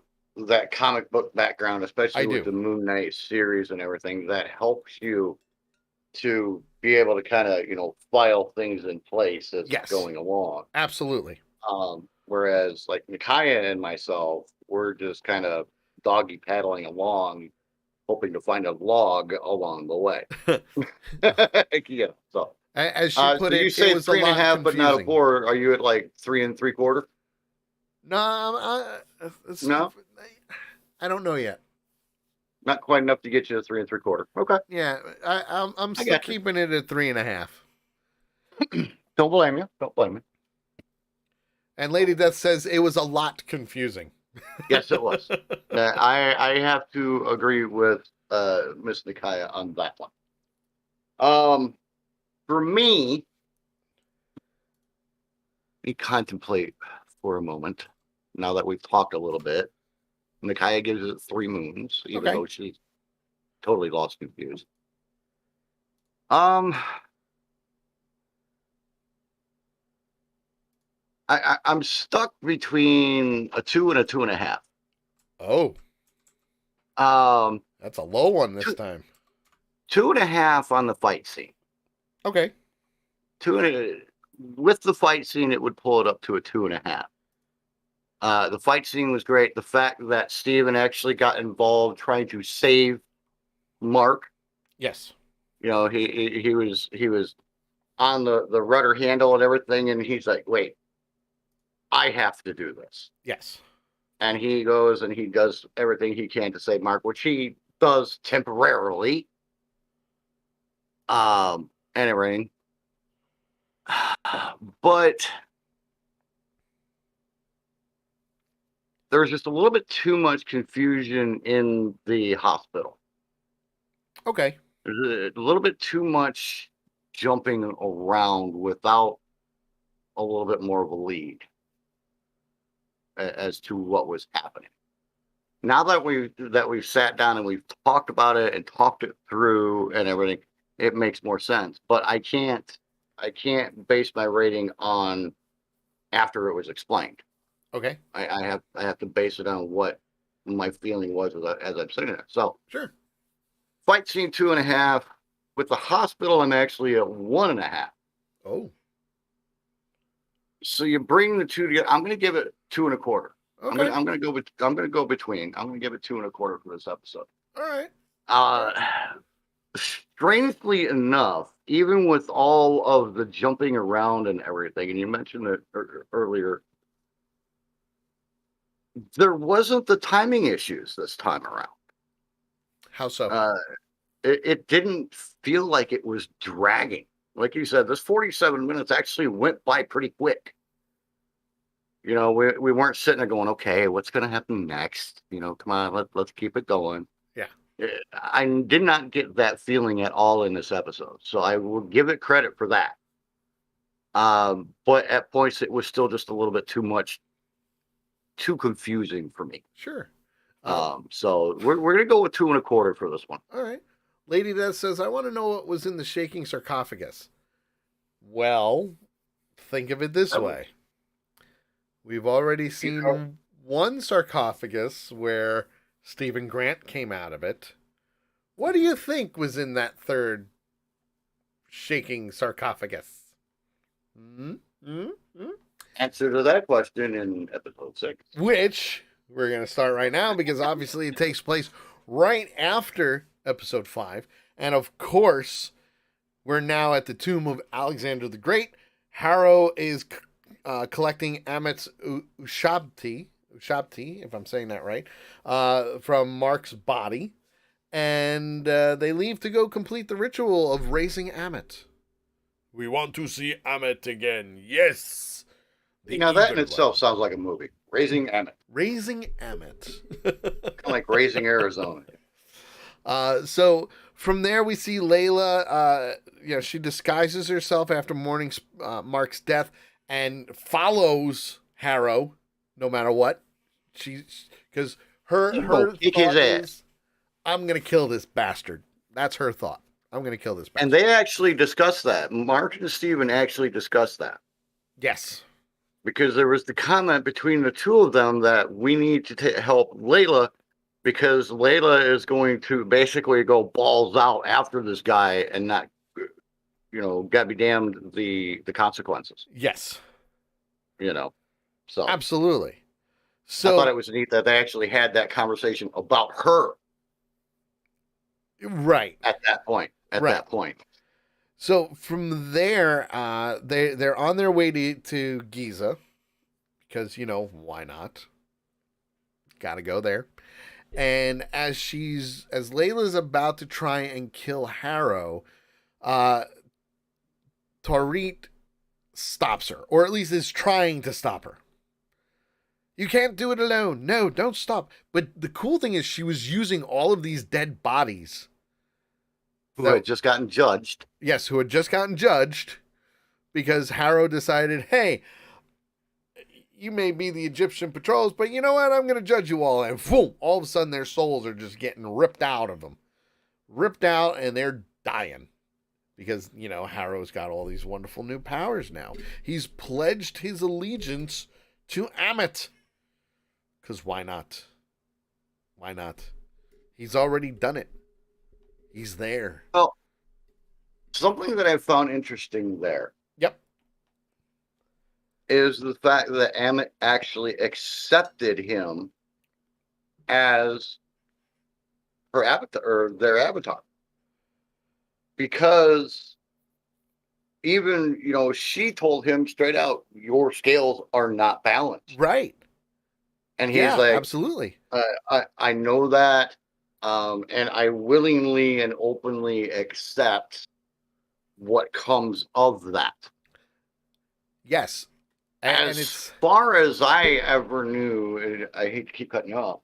that comic book background, I especially with do. the Moon Knight series and everything, that helps you to be able to kind of file things in place as it's Yes, going along. absolutely. Whereas like Micaiah and myself, we're just kind of doggy paddling along, hoping to find a log along the way. Yeah. So, As she put so you it, it say was a three and a lot half, but not a confusing. 4. Are you at like 3 3/4? No, No, I don't know yet. not quite enough to get you to 3 3/4. Okay, Yeah, I'm I still got you. keeping it at 3.5. Don't blame you. Don't blame me. And Lady Death says it was a lot confusing. Yes, it was. I have to agree with Miss Nikaya on that one. For me, we contemplate for a moment. Now that we've talked a little bit, Nikaya gives it 3 moons, even Okay. though she's totally lost confused. I'm stuck between a 2 and a 2.5. Oh, Um, that's a low one this two, time. 2.5 on the fight scene. Okay. with the fight scene, it would pull it up to a 2.5. The fight scene was great. The fact that Steven actually got involved trying to save Mark. Yes. He was on the rudder handle and everything, and he's like, "Wait, I have to do this." Yes. And he goes and he does everything he can to save Mark, which he does temporarily. And everything. But there's just a little bit too much confusion in the hospital. Okay. There's a little bit too much jumping around without a little bit more of a lead as to what was happening. Now that we've sat down and we've talked about it and talked it through and everything, it makes more sense. But I can't base my rating on after it was explained. Okay. I have to base it on what my feeling was as I'm sitting there. So Sure. fight scene 2.5. With the hospital, I'm actually at 1.5. Oh. So you bring the two together. I'm going to give it 2.25. Okay. I'm going to go between. I'm going to give it 2.25 for this episode. All right. Strangely enough, even with all of the jumping around and everything, and you mentioned it earlier, there wasn't the timing issues this time around. How so? It didn't feel like it was dragging. Like you said, this 47 minutes actually went by pretty quick. We weren't sitting there going, okay, what's going to happen next? Come on, let's keep it going. Yeah. I did not get that feeling at all in this episode. So I will give it credit for that. But at points, it was still just a little bit too confusing for me. Sure. So we're going to go with 2.25 for this one. All right. Lady Death says, I want to know what was in the shaking sarcophagus. Well, think of it this way. We've already seen one sarcophagus where Stephen Grant came out of it. What do you think was in that third shaking sarcophagus? Answer to that question in episode 6. Which we're going to start right now because obviously it takes place right after episode 5. And of course, we're now at the tomb of Alexander the Great. Harrow is collecting Amit's Ushabti, if I'm saying that right, from Mark's body. And they leave to go complete the ritual of raising Amit. We want to see Amit again. Yes. That in itself sounds like a movie. Raising Amit. Raising Amit. Kind of like Raising Arizona. So from there we see Layla. She disguises herself after mourning Mark's death and follows Harrow no matter what. Because her thought is, I'm gonna kill this bastard. That's her thought. I'm gonna kill this bastard. And they actually discussed that. Mark and Steven actually discussed that. Yes. Because there was the comment between the two of them that we need to help Layla because Layla is going to basically go balls out after this guy and not, God be damned the consequences. Yes. So absolutely. So I thought it was neat that they actually had that conversation about her. Right. At that point. So from there, they're on their way to Giza because why not? Got to go there. And as Layla's about to try and kill Harrow, Tawrit stops her, or at least is trying to stop her. You can't do it alone. No, don't stop. But the cool thing is she was using all of these dead bodies. Who had just gotten judged. Yes, who had just gotten judged because Harrow decided, hey, you may be the Egyptian patrols, but you know what? I'm going to judge you all. And boom, all of a sudden their souls are just getting ripped out of them. Ripped out and they're dying. Because, Harrow's got all these wonderful new powers now. He's pledged his allegiance to Amit. Because why not? Why not? He's already done it. He's there. Well, something that I found interesting there. Yep. is the fact that Amit actually accepted him as her avatar or their avatar. Because even, she told him straight out, your scales are not balanced. Right. And he's Yeah, like, absolutely. I know that. And I willingly and openly accept what comes of that. Yes. And As it's far as I ever knew, and I hate to keep cutting you off,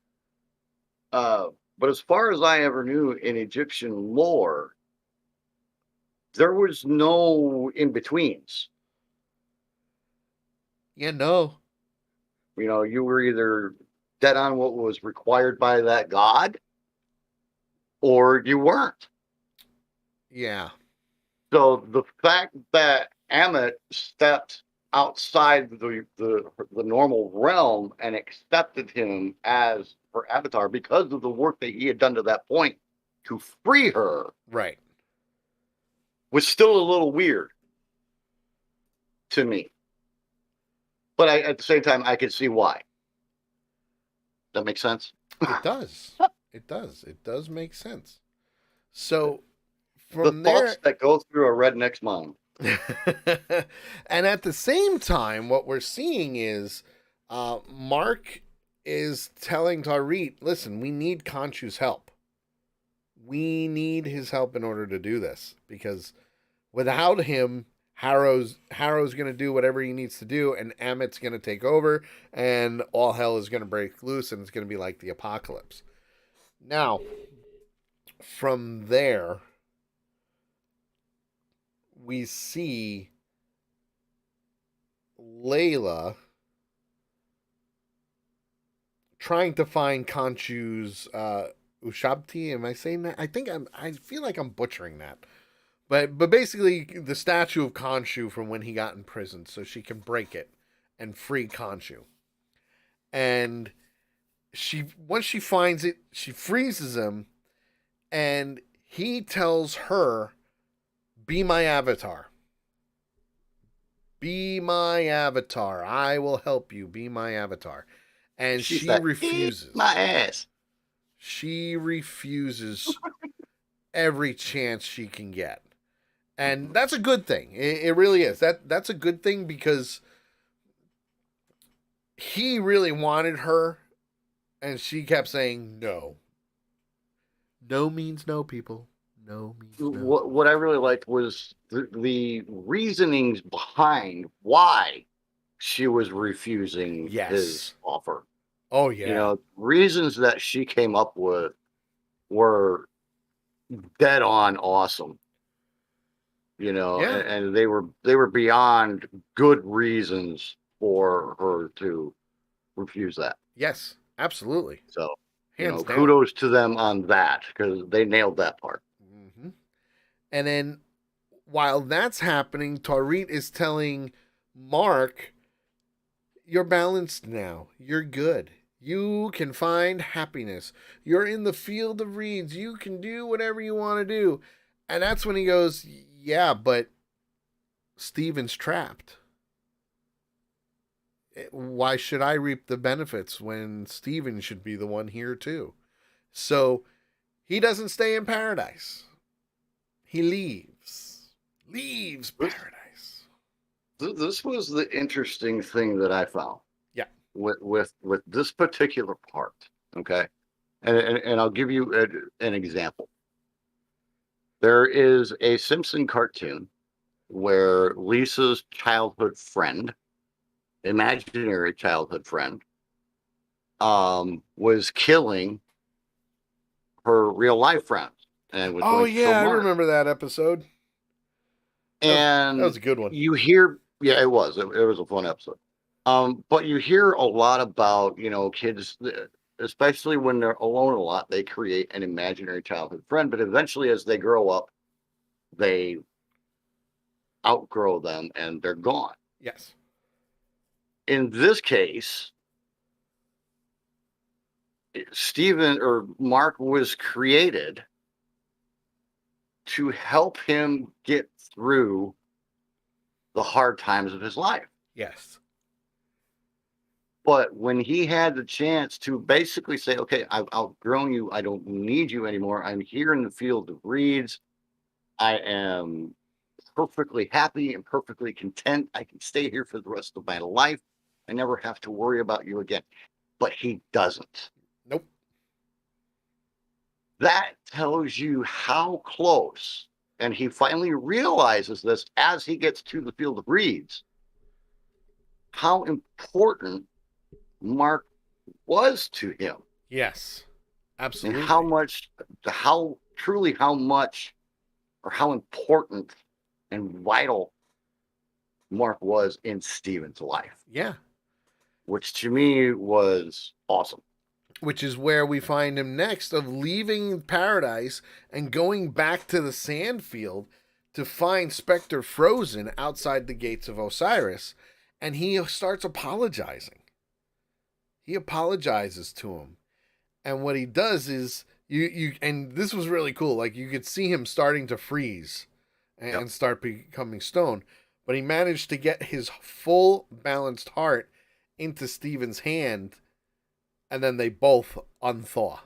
but as far as I ever knew in Egyptian lore, there was no in betweens. no. You were either dead on what was required by that god, or you weren't. Yeah. So the fact that Amit stepped outside the normal realm and accepted him as her avatar because of the work that he had done to that point to free her Right. was still a little weird to me. But at the same time, I could see why. That makes sense? It does. It does. It does make sense. So The from thoughts there, that go through a redneck's mind. and at the same time, what we're seeing is Mark is telling Tarit, listen, we need Khonshu's help. We need his help in order to do this because without him, Harrow's going to do whatever he needs to do, and Amit's going to take over, and all hell is going to break loose, and it's going to be like the apocalypse. Now, from there, we see Layla trying to find Khonshu's Ushabti. Am I saying that? I feel like I'm butchering that. But basically, the statue of Khonshu from when he got in prison, so she can break it and free Khonshu. And once she finds it, she freezes him, and he tells her, "Be my avatar. Be my avatar. I will help you. Be my avatar." And she refuses. My ass. She refuses every chance she can get. And that's a good thing. It really is. That's a good thing because he really wanted her, and she kept saying no. No means no, people. No means no. What I really liked was the reasonings behind why she was refusing his offer. Oh, yeah. Reasons that she came up with were dead on awesome. And they were beyond good reasons for her to refuse that. Yes, absolutely. So, Hands down. kudos to them on that because they nailed that part. Mm-hmm. And then while that's happening, Tarit is telling Mark, you're balanced now. You're good. You can find happiness. You're in the field of reeds. You can do whatever you want to do. And that's when he goes, yeah, but Steven's trapped. Why should I reap the benefits when Steven should be the one here too? So he doesn't stay in paradise. He leaves. Leaves paradise. This was the interesting thing that I found. Yeah. With this particular part, okay? And I'll give you an example. There is a Simpson cartoon where Lisa's childhood friend, imaginary childhood friend, was killing her real life friends. And was Oh, going to kill yeah, I Mark. remember that episode. And that was a good one. You hear, yeah, it was. It was a fun episode. But you hear a lot about, kids, especially when they're alone a lot, they create an imaginary childhood friend. But eventually, as they grow up, they outgrow them and they're gone. Yes. In this case, Stephen or Mark was created to help him get through the hard times of his life. Yes. But when he had the chance to basically say, okay, I've outgrown you. I don't need you anymore. I'm here in the field of reeds. I am perfectly happy and perfectly content. I can stay here for the rest of my life. I never have to worry about you again. But he doesn't. Nope. That tells you how close. And he finally realizes this as he gets to the field of reeds, how important Mark was to him. Yes. Absolutely. And how much, how much, or how important and vital Mark was in Steven's life. Yeah. Which to me was awesome. Which is where we find him next, of leaving paradise and going back to the sand field to find Spectre frozen outside the gates of Osiris. And he starts apologizing. He apologizes to him. And what he does is, and this was really cool. Like, you could see him starting to freeze and start becoming stone. But he managed to get his full balanced heart into Steven's hand, and then they both unthaw.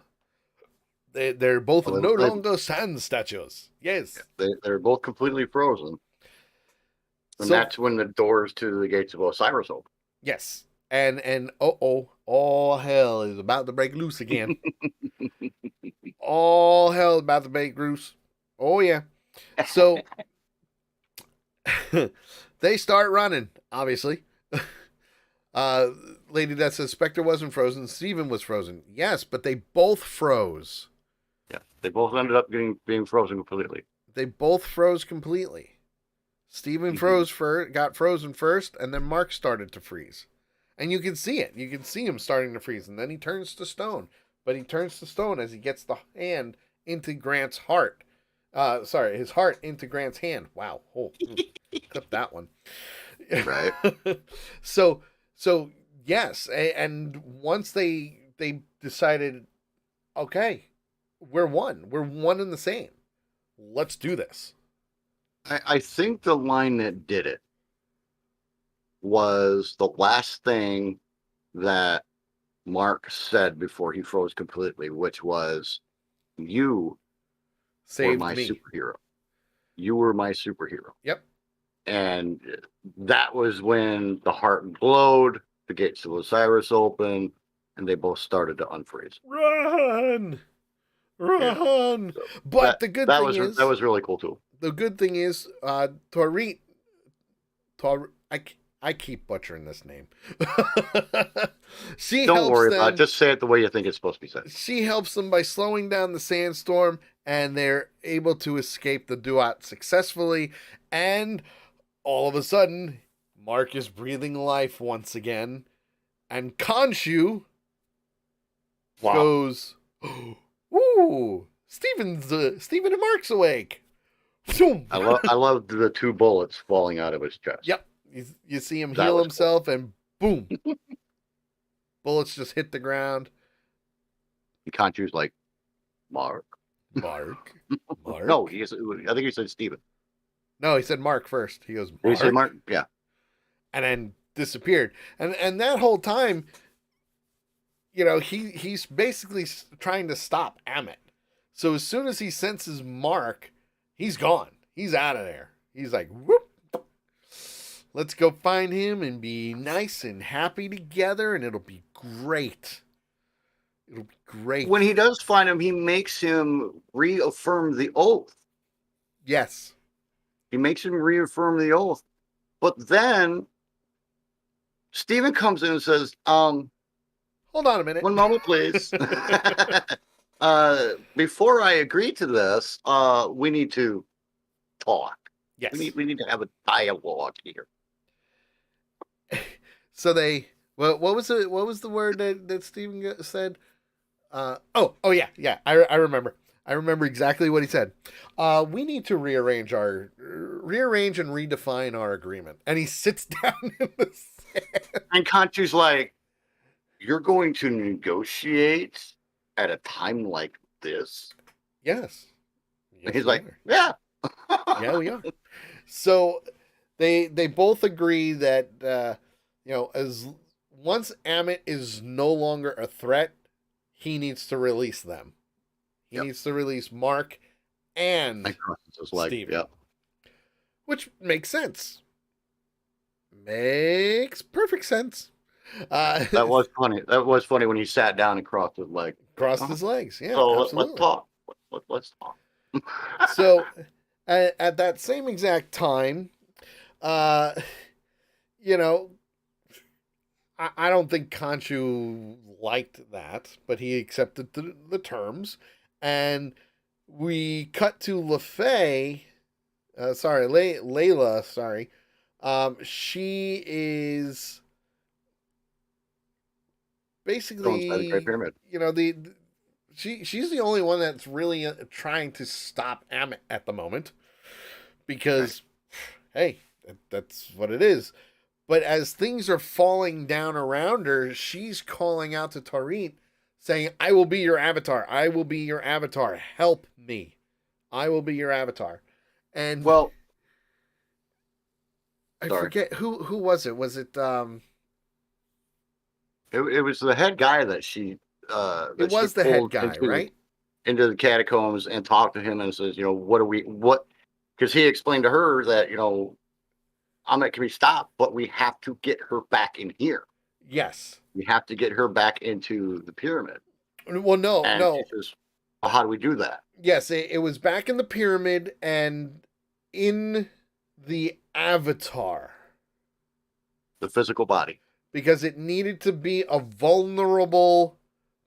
They're both no longer sand statues. Yes. They're both completely frozen. And that's when the doors to the gates of Osiris open. Yes. And all hell is about to break loose again. All hell is about to break loose. Oh yeah. So they start running, obviously. Lady Death says Spectre wasn't frozen, Steven was frozen. Yes, but they both froze. Yeah, they both ended up being frozen completely. They both froze completely. Steven got frozen first, and then Mark started to freeze. And you can see it. You can see him starting to freeze, and then he turns to stone. But he turns to stone as he gets the hand into Grant's heart. His heart into Grant's hand. Wow. Oh, clip that one. Right. So yes, and once they decided, okay, we're one and the same. Let's do this. I think the line that did it was the last thing that Mark said before he froze completely, which was, "You were my superhero. You were my superhero." Yep. And that was when the heart glowed, the gates of Osiris opened, and they both started to unfreeze. Run! Yeah. But the good thing is... That was really cool, too. The good thing is, Torit... I keep butchering this name. Don't worry about it. Just say it the way you think it's supposed to be said. She helps them by slowing down the sandstorm, and they're able to escape the Duat successfully. And all of a sudden, Mark is breathing life once again. And Khonshu goes, "Ooh, Steven and Mark's awake." I love the two bullets falling out of his chest. Yep. You see him heal himself, and boom. Bullets just hit the ground. And Khonshu's like, Mark. No, I think he said Steven. No, he said Mark first. He goes, Mark. He said Mark? Yeah. And then disappeared. And that whole time, he's basically trying to stop Amit. So as soon as he senses Mark, he's gone. He's out of there. He's like, whoop. Let's go find him and be nice and happy together, and it'll be great. It'll be great. When he does find him, he makes him reaffirm the oath. Yes. He makes him reaffirm the oath. But then Steven comes in and says, hold on a minute. One moment, please. Before I agree to this, we need to talk. Yes. We need to have a dialogue here. So what was the word that Steven said? Yeah. I remember. I remember exactly what he said. We need to rearrange and redefine our agreement. And he sits down in the sand. And Khonshu's like, "You're going to negotiate at a time like this?" Yes. And he's like, "Yeah." Yeah, we are. So they both agree that as once Amit is no longer a threat, he needs to release them. He Yep. needs to release Mark and And crosses his leg. Steven. Yep. Which makes sense. Makes perfect sense. That was funny. That was funny when he sat down and crossed his leg. Crossed his legs. Yeah, So let's absolutely. talk. Let's talk. So at that same exact time, you know, I don't think Khonshu liked that, but he accepted the terms. And we cut to LaFay. Layla. Sorry. She is basically, Inside the Great Pyramid. you know, she's the only one that's really trying to stop Amit at the moment because, hey, that's what it is. But as things are falling down around her, she's calling out to Tariq, saying, "I will be your avatar. I will be your avatar. Help me. I will be your avatar." And Well, I sorry. forget who was it. Was it It was the head guy that she. It was the head guy, right? Into the catacombs and talked to him and says, what? Because he explained to her that Amit can be stopped, but we have to get her back in here. Yes. We have to get her back into the pyramid. Well, no. She says, well, how do we do that? Yes, it was back in the pyramid and in the avatar. The physical body. Because it needed to be a vulnerable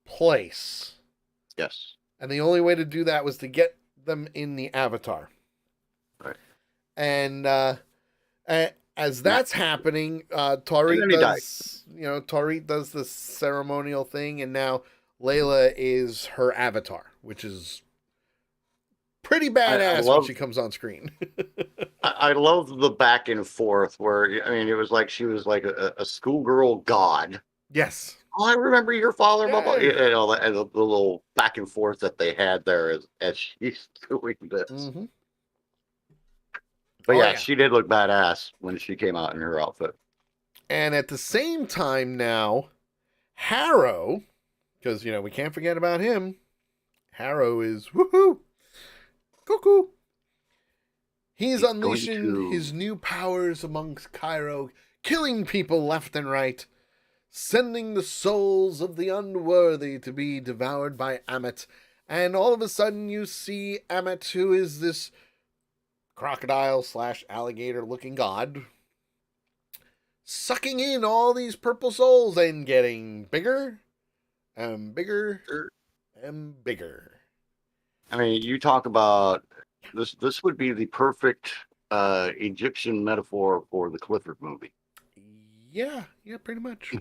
place. Yes. And the only way to do that was to get them in the avatar. Right. And as that's happening, Tariq does the ceremonial thing, and now Layla is her avatar, which is pretty badass when she comes on screen. I love the back and forth where, it was like she was like a schoolgirl god. Yes. Oh, I remember your father, Yeah. and the little back and forth that they had there as she's doing this. Mm-hmm. But she did look badass when she came out in her outfit. And at the same time now, Harrow, because, we can't forget about him. Harrow is, woohoo, cuckoo. He's unleashing his new powers amongst Cairo, killing people left and right, sending the souls of the unworthy to be devoured by Amit. And all of a sudden you see Amit, who is this crocodile/alligator looking god, sucking in all these purple souls and getting bigger and bigger and bigger. You talk about this would be the perfect Egyptian metaphor for the Clifford movie. Yeah, pretty much.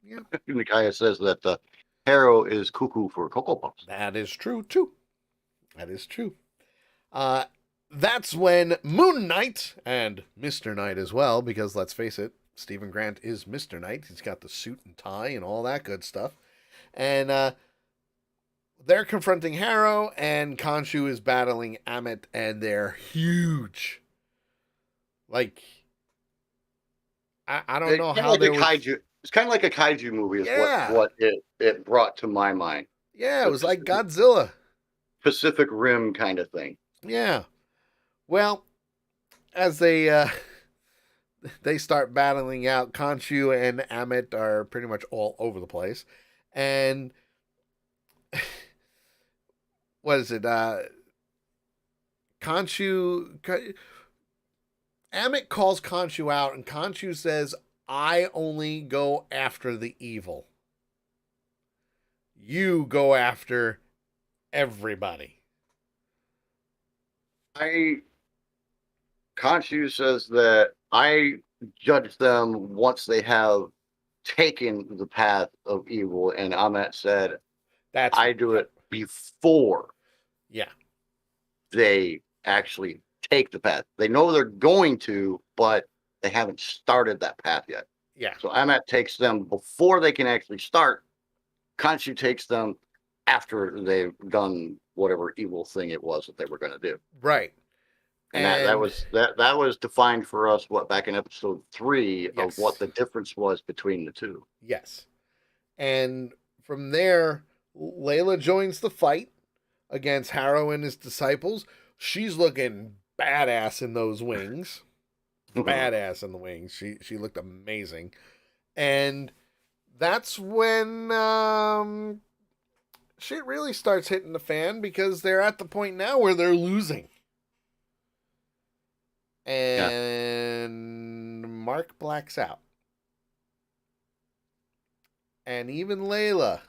Yeah. The guy says that the Harrow is cuckoo for Cocoa Puffs. That is true, too. That is true. That's when Moon Knight, and Mr. Knight as well, because let's face it, Stephen Grant is Mr. Knight. He's got the suit and tie and all that good stuff. And they're confronting Harrow, and Khonshu is battling Amit, and they're huge. Like, I don't know how they kaiju. It's kind of like a kaiju movie is what it brought to my mind. Yeah, it was like Godzilla. Pacific Rim kind of thing. Yeah. Well, as they start battling out, Khonshu and Amit are pretty much all over the place. And what is it? Amit calls Khonshu out, and Khonshu says, "I only go after the evil. You go after everybody." Khonshu says that I judge them once they have taken the path of evil, and Amit said, I do it before they actually take the path. They know they're going to, but they haven't started that path yet. Yeah. So Amit takes them before they can actually start. Khonshu takes them after they've done whatever evil thing it was that they were going to do. Right. And that And was that was defined for us what back in episode 3 of what yes, the difference was between the two. yes. And from there, Layla joins the fight against Harrow and his disciples. She's looking badass in those wings. Badass in the wings. She looked amazing. And that's when shit really starts hitting the fan because they're at the point now where they're losing. Yeah. And Mark blacks out. And even Layla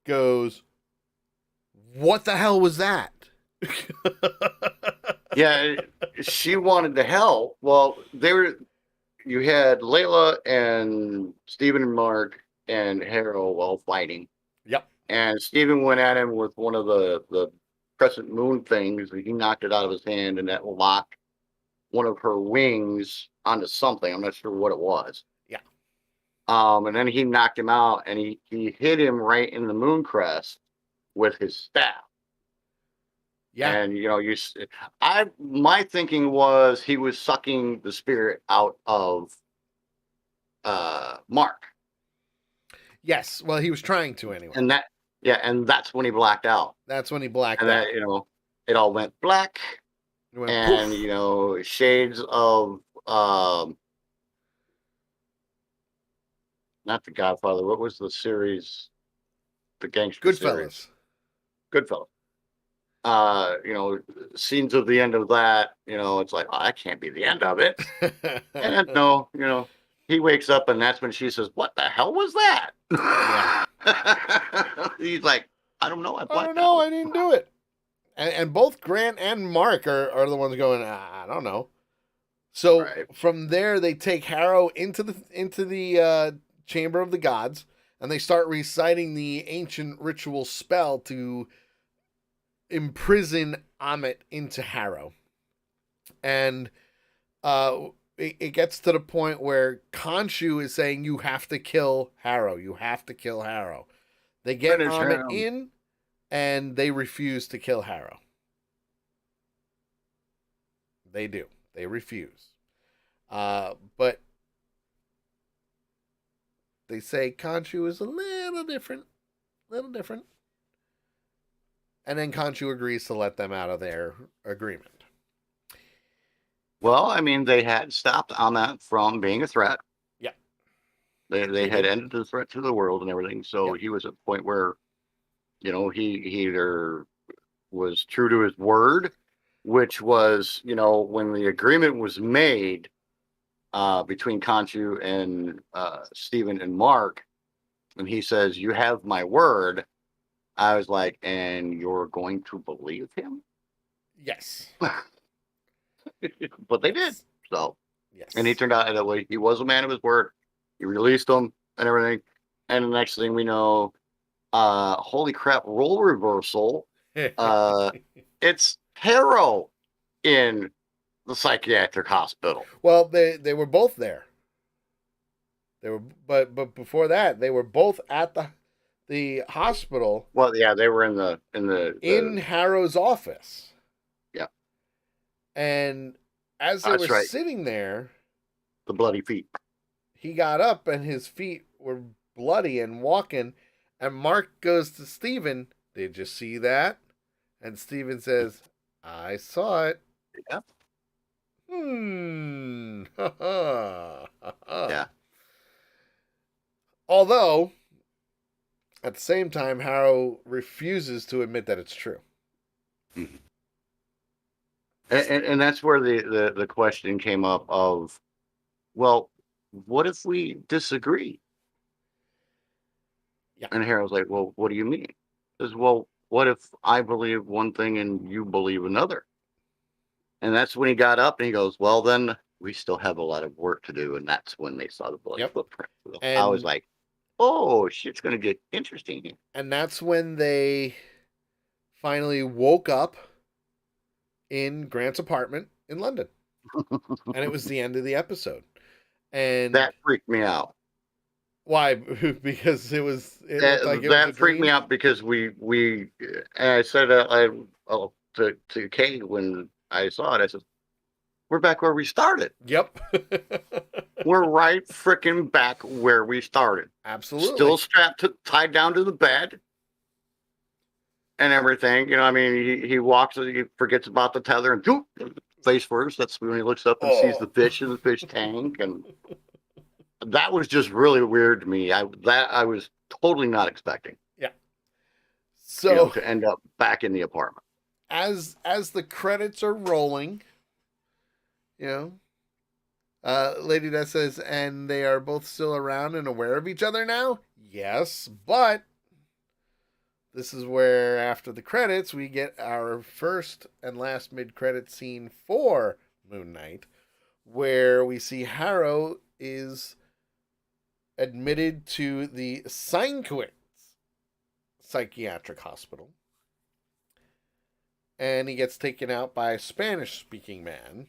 goes, "What the hell was that?" Yeah, she wanted to help. Well, you had Layla and Stephen and Mark and Harrow all fighting. Yep. And Stephen went at him with one of the crescent moon things, and he knocked it out of his hand, and that locked one of her wings onto something. I'm not sure what it was. Yeah. And then he knocked him out, and he hit him right in the moon crest with his staff. Yeah. And my thinking was he was sucking the spirit out of Mark, Yes. Well, he was trying to anyway. and that's when he blacked out, That's when he blacked and out. then it all went black, It went and poof. shades of not the Godfather. What was the series? The gangster series. Goodfellas. Goodfellas. Scenes of the end of that, it's like, oh, that can't be the end of it. And then, no, he wakes up and that's when she says, "What the hell was that?" Yeah. He's like, "I don't know. I don't know. I didn't do it." And both Grant and Mark are the ones going, "I don't know." So Right. from there, they take Harrow into the chamber of the gods, and they start reciting the ancient ritual spell to imprison Amit into Harrow. And it gets to the point where Khonshu is saying, "You have to kill Harrow. You have to kill Harrow." They get Finish Amit him. in, and they refuse to kill Harrow. They do. They refuse. But they say Khonshu is a little different. And then Khonshu agrees to let them out of their agreement. Well, I mean, they had stopped Amat from being a threat. Yeah. They had ended the threat to the world and everything. So Yep. he was at the point where, he either was true to his word, which was, when the agreement was made between Khonshu and Stephen and Mark, and he says, "You have my word." I was like, "And you're going to believe him?" Yes. But they did. So, Yes. and he turned out that way. He was a man of his word. He released them and everything. And the next thing we know, holy crap, role reversal. It's Harrow in the psychiatric hospital. Well, they were both there. They were, but before that, they were both at the hospital. Well, yeah, they were in Harrow's office. Yeah. And as they That's were right. sitting there, the bloody feet. He got up and his feet were bloody and walking. And Mark goes to Stephen, "Did you see that?" And Stephen says, "I saw it." Yeah. Yeah. Although, at the same time, Harrow refuses to admit that it's true. Mm-hmm. And that's where the question came up of, well, what if we disagree? Yeah. And Harold's like, "Well, what do you mean?" He says, "Well, what if I believe one thing and you believe another?" And that's when he got up and he goes, "Well, then we still have a lot of work to do." And that's when they saw the bloody footprint. So I was like, "Oh, shit's going to get interesting here." And that's when they finally woke up in Grant's apartment in London. And it was the end of the episode. And that freaked me out. Why? Because it looked like it was a freaked dream? me out because we and I said to Kay when I saw it. I said, we're back where we started. Yep. We're right freaking back where we started. Absolutely. Still tied down to the bed and everything. You know, I mean, he walks, he forgets about the tether and whoop, face first. That's when he looks up and sees the fish in the fish tank. And that was just really weird to me. I was totally not expecting. Yeah. You know, So to end up back in the apartment. as the credits are rolling, you know, Lady Death says, and they are both still around and aware of each other now? Yes, but this is where, after the credits, we get our first and last mid-credit scene for Moon Knight, where we see Harrow is admitted to the Seinkwitz psychiatric hospital, and he gets taken out by a Spanish-speaking man.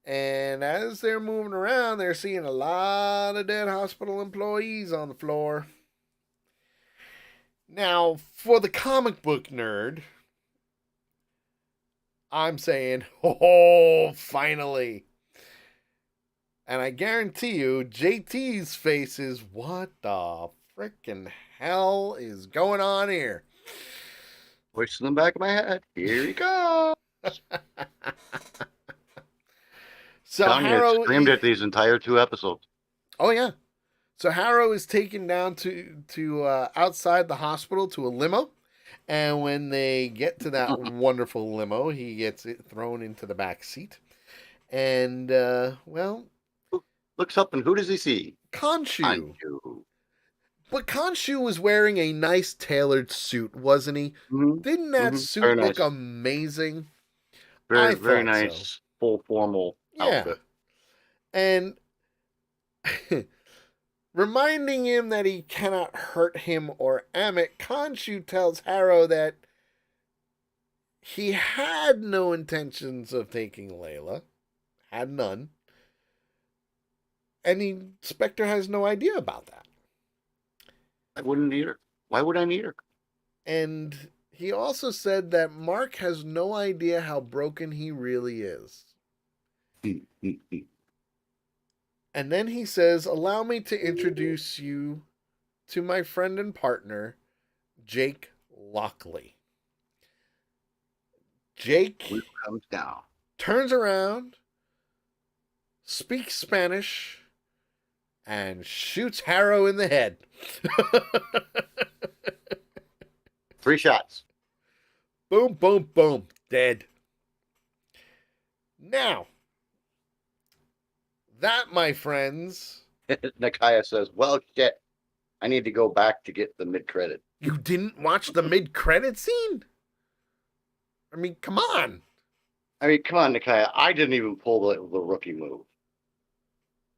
And as they're moving around, they're seeing a lot of dead hospital employees on the floor. Now, for the comic book nerd, I'm saying, oh, finally. And I guarantee you, JT's face is, what the frickin' hell is going on here? Voice in the back of my head. Here he goes. So Harrow screamed at these entire 2 episodes. Oh yeah. So Harrow is taken down to outside the hospital to a limo, and when they get to that wonderful limo, he gets it thrown into the back seat, and well, looks up and who does he see? Khonshu. But Khonshu was wearing a nice tailored suit, wasn't he? Mm-hmm. Didn't that suit look amazing? Very nice, so. Full formal outfit. And reminding him that he cannot hurt him or Emmett, Khonshu tells Harrow that he had no intentions of taking Layla. Had none. And Spectre has no idea about that. I wouldn't need her. Why would I need her? And he also said that Mark has no idea how broken he really is. And then he says, allow me to introduce you to my friend and partner, Jake Lockley. Jake comes down, turns around, speaks Spanish, and shoots Harrow in the head. 3 shots. Boom, boom, boom. Dead. Now, that, my friends... Nakia says, well, shit, I need to go back to get the mid-credit. You didn't watch the mid-credit scene? I mean, come on. I mean, come on, Nakia. I didn't even pull the rookie move.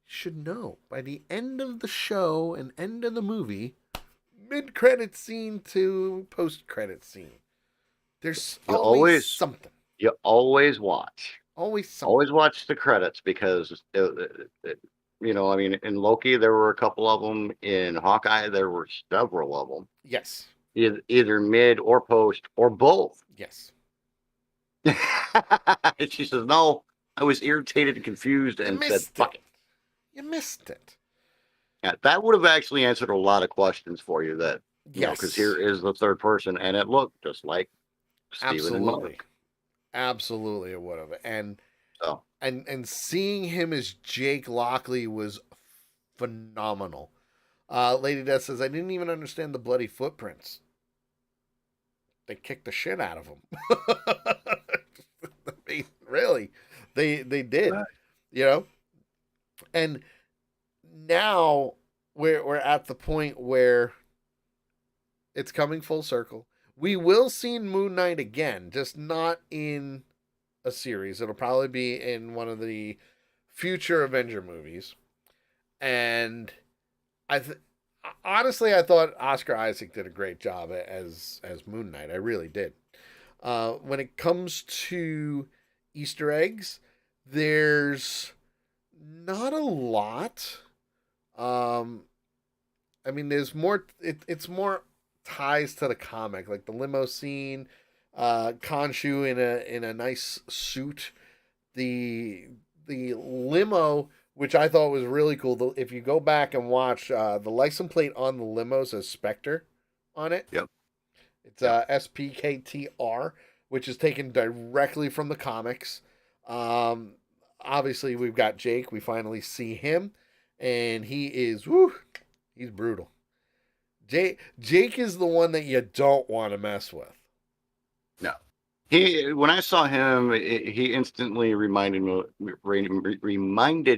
You should know. By the end of the show and end of the movie, mid-credit scene to post-credit scene, there's always something. You always watch. Always something. Always watch the credits because, you know, I mean, in Loki, there were a couple of them. In Hawkeye, there were several of them. Yes. Either mid or post or both. Yes. She says, no, I was irritated and confused and said, fuck it. You missed it. Yeah, that would have actually answered a lot of questions for you that, you know, because here is the third person and it looked just like Steven and Mark. Absolutely it would have. And and seeing him as Jake Lockley was phenomenal. Lady Death says, I didn't even understand the bloody footprints. They kicked the shit out of him. I mean, really. They did. Right. You know? And now we're at the point where it's coming full circle. We will see Moon Knight again, just not in a series. It'll probably be in one of the future Avenger movies. And honestly, I thought Oscar Isaac did a great job as Moon Knight. I really did. When it comes to Easter eggs, there's not a lot. I mean, there's more. It's more ties to the comic, like the limo scene. Khonshu in a nice suit. The limo, which I thought was really cool. If you go back and watch, the license plate on the limo says Spectre on it. Yep. It's Yep. SPKTR, which is taken directly from the comics. Um, Obviously, we've got Jake. We finally see him, and he is he's brutal. Jake is the one that you don't want to mess with. No. When I saw him, he instantly reminded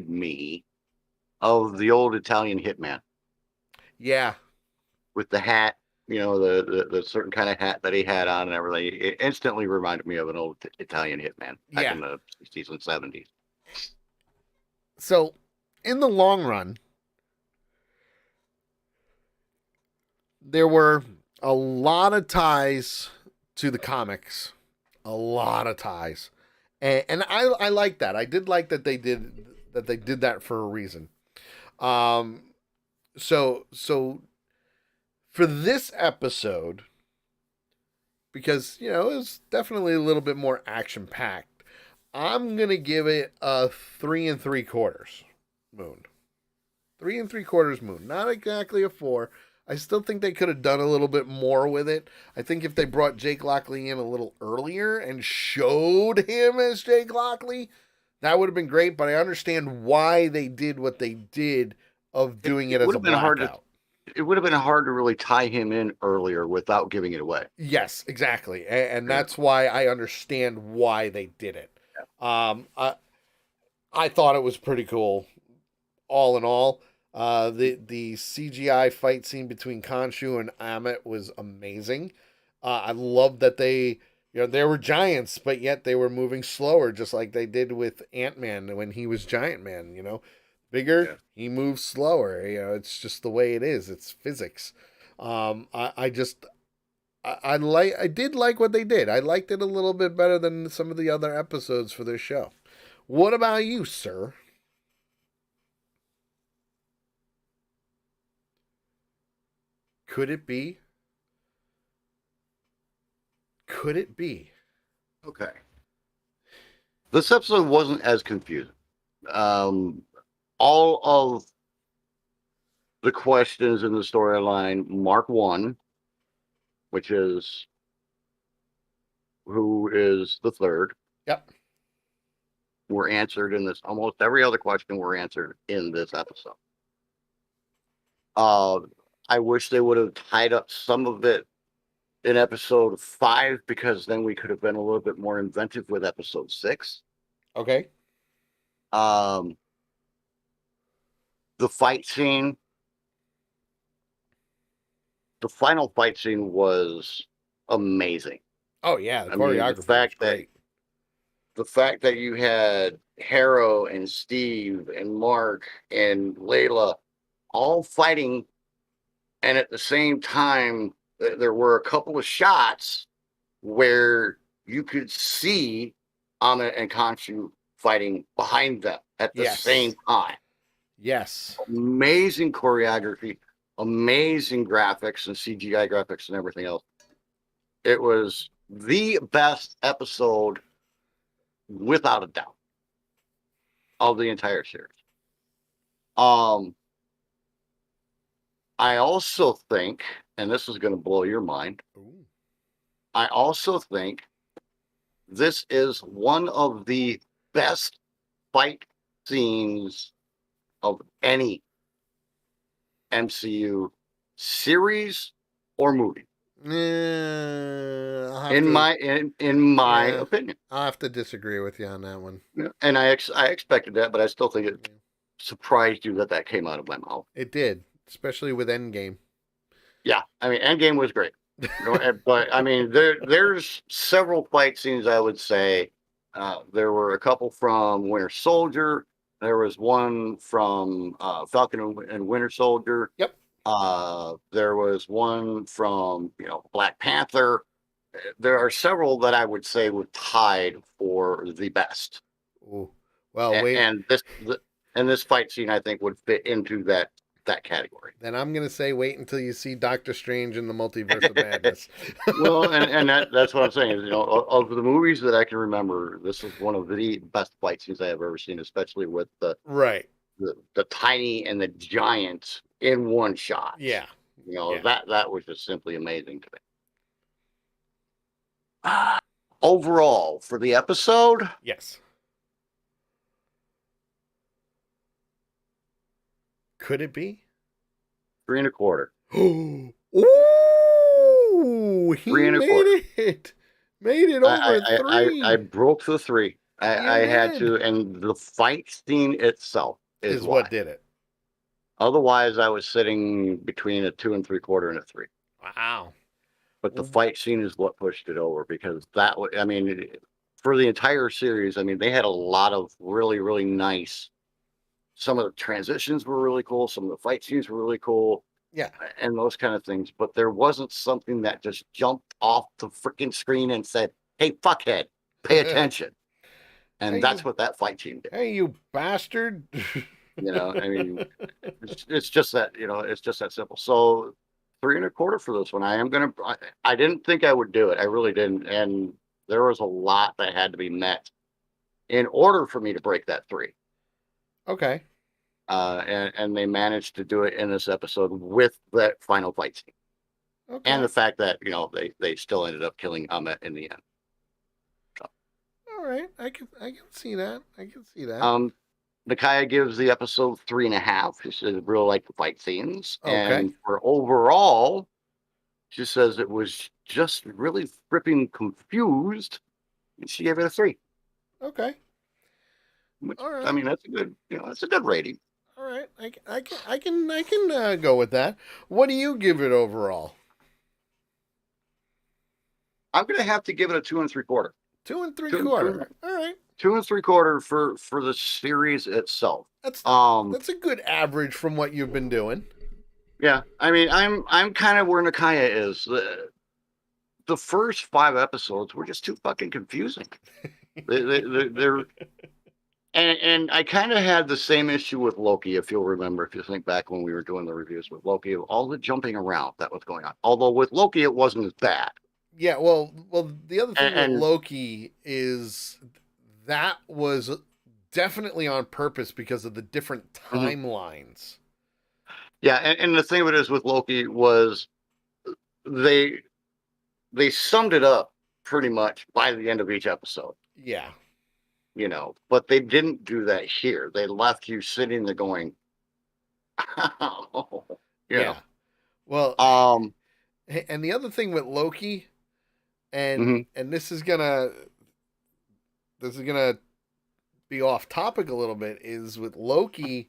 me of the old Italian hitman Yeah, with the hat, the certain kind of hat that he had on and everything. It instantly reminded me of an old Italian hitman back in the 60s and 70s. So, in the long run, there were a lot of ties to the comics, a lot of ties, and I like that. I did like that they did that for a reason. Um, so for this episode, because it was definitely a little bit more action packed, I'm gonna give it a 3 3/4 moon. 3 3/4 moon. Not exactly a 4. I still think they could have done a little bit more with it. I think if they brought Jake Lockley in a little earlier and showed him as Jake Lockley, that would have been great. But I understand why they did what they did of doing it as a blackout. It would have been hard to really tie him in earlier without giving it away. Yes, exactly, and that's why I understand why they did it. I thought it was pretty cool, all in all. The CGI fight scene between Khonshu and Amit was amazing. I love that they were giants, but yet they were moving slower, just like they did with Ant-Man when he was Giant Man. Bigger, he moves slower. It's just the way it is. It's physics. I did like what they did. I liked it a little bit better than some of the other episodes for this show. What about you, sir? Could it be? Could it be? Okay. This episode wasn't as confusing. All of the questions in the storyline, Mark 1, which is who is the third, Yep. were answered in this. Almost every other question were answered in this episode. I wish they would have tied up some of it in episode 5, because then we could have been a little bit more inventive with episode 6. Okay. The fight scene, the final fight scene was amazing. Oh yeah, the choreography was great. The fact that you had Harrow and Steve and Mark and Layla all fighting, and at the same time, there were a couple of shots where you could see Amit and Khonshu fighting behind them at the same time. Yes. Amazing choreography, amazing graphics and CGI graphics and everything else. It was the best episode, without a doubt, of the entire series. I also think, and this is going to blow your mind, I also think this is one of the best fight scenes of any MCU series or movie. In my opinion, I'll have to disagree with you on that one. And I expected that, but I still think it surprised you that came out of my mouth. It did, especially with Endgame. Yeah, I mean, Endgame was great. But I mean, there's several fight scenes, I would say. There were a couple from Winter Soldier. There was one from Falcon and Winter Soldier. Yep. There was one from Black Panther. There are several that I would say were tied for the best. Ooh. Well, and this fight scene, I think, would fit into that that category. Then I'm gonna say wait until you see Doctor Strange in the Multiverse of Madness. Well, and that's what I'm saying. You know, of the movies that I can remember, this is one of the best fight scenes I have ever seen, especially with Right. the tiny and the giant in one shot. Yeah. You know, Yeah. that was just simply amazing to me. Overall, for the episode, Yes. Could it be? 3.25. Ooh, he 3.25. made it. Made it over three. I broke the 3. I had did. to, and the fight scene itself is why. What did it. Otherwise, I was sitting between a 2.75 and a 3. Wow. But the fight scene is what pushed it over, because I mean, for the entire series, I mean, they had a lot of really, really nice. Some of the transitions were really cool. Some of the fight scenes were really cool. Yeah. And those kind of things. But there wasn't something that just jumped off the freaking screen and said, "Hey, fuckhead, pay attention." And Hey, that's what that fight scene did. Hey, you bastard. You know, I mean, it's just that, you know, it's just that simple. So 3.25 for this one. I didn't think I would do it. I really didn't. And there was a lot that had to be met in order for me to break that 3. Okay. And they managed to do it in this episode with that final fight scene. Okay. And the fact that, you know, they still ended up killing Ahmet in the end. So. All right. I can see that. I can see that. Nakaya gives the episode 3.5. She says really like the fight scenes. Okay. And for overall, she says it was just really fripping confused. And she gave it a 3. Okay. Which, All right. I mean, that's a good rating. All right. I can go with that. What do you give it overall? I'm gonna have to give it a 2.75. 2.75. All right. 2.75 for the series itself. That's a good average from what you've been doing. Yeah, I mean, I'm kind of where Nakaya is. The first 5 episodes were just too fucking confusing. They're and I kind of had the same issue with Loki, if you'll remember, if you think back when we were doing the reviews with Loki, all the jumping around that was going on. Although with Loki, it wasn't as bad. Yeah, well, the other thing And with Loki is that was definitely on purpose because of the different timelines. Yeah, and the thing of it is with Loki was they summed it up pretty much by the end of each episode. Yeah. You know, but they didn't do that here. They left you sitting there going, you know. Well, and the other thing with Loki, and this is gonna be off topic a little bit, is with Loki,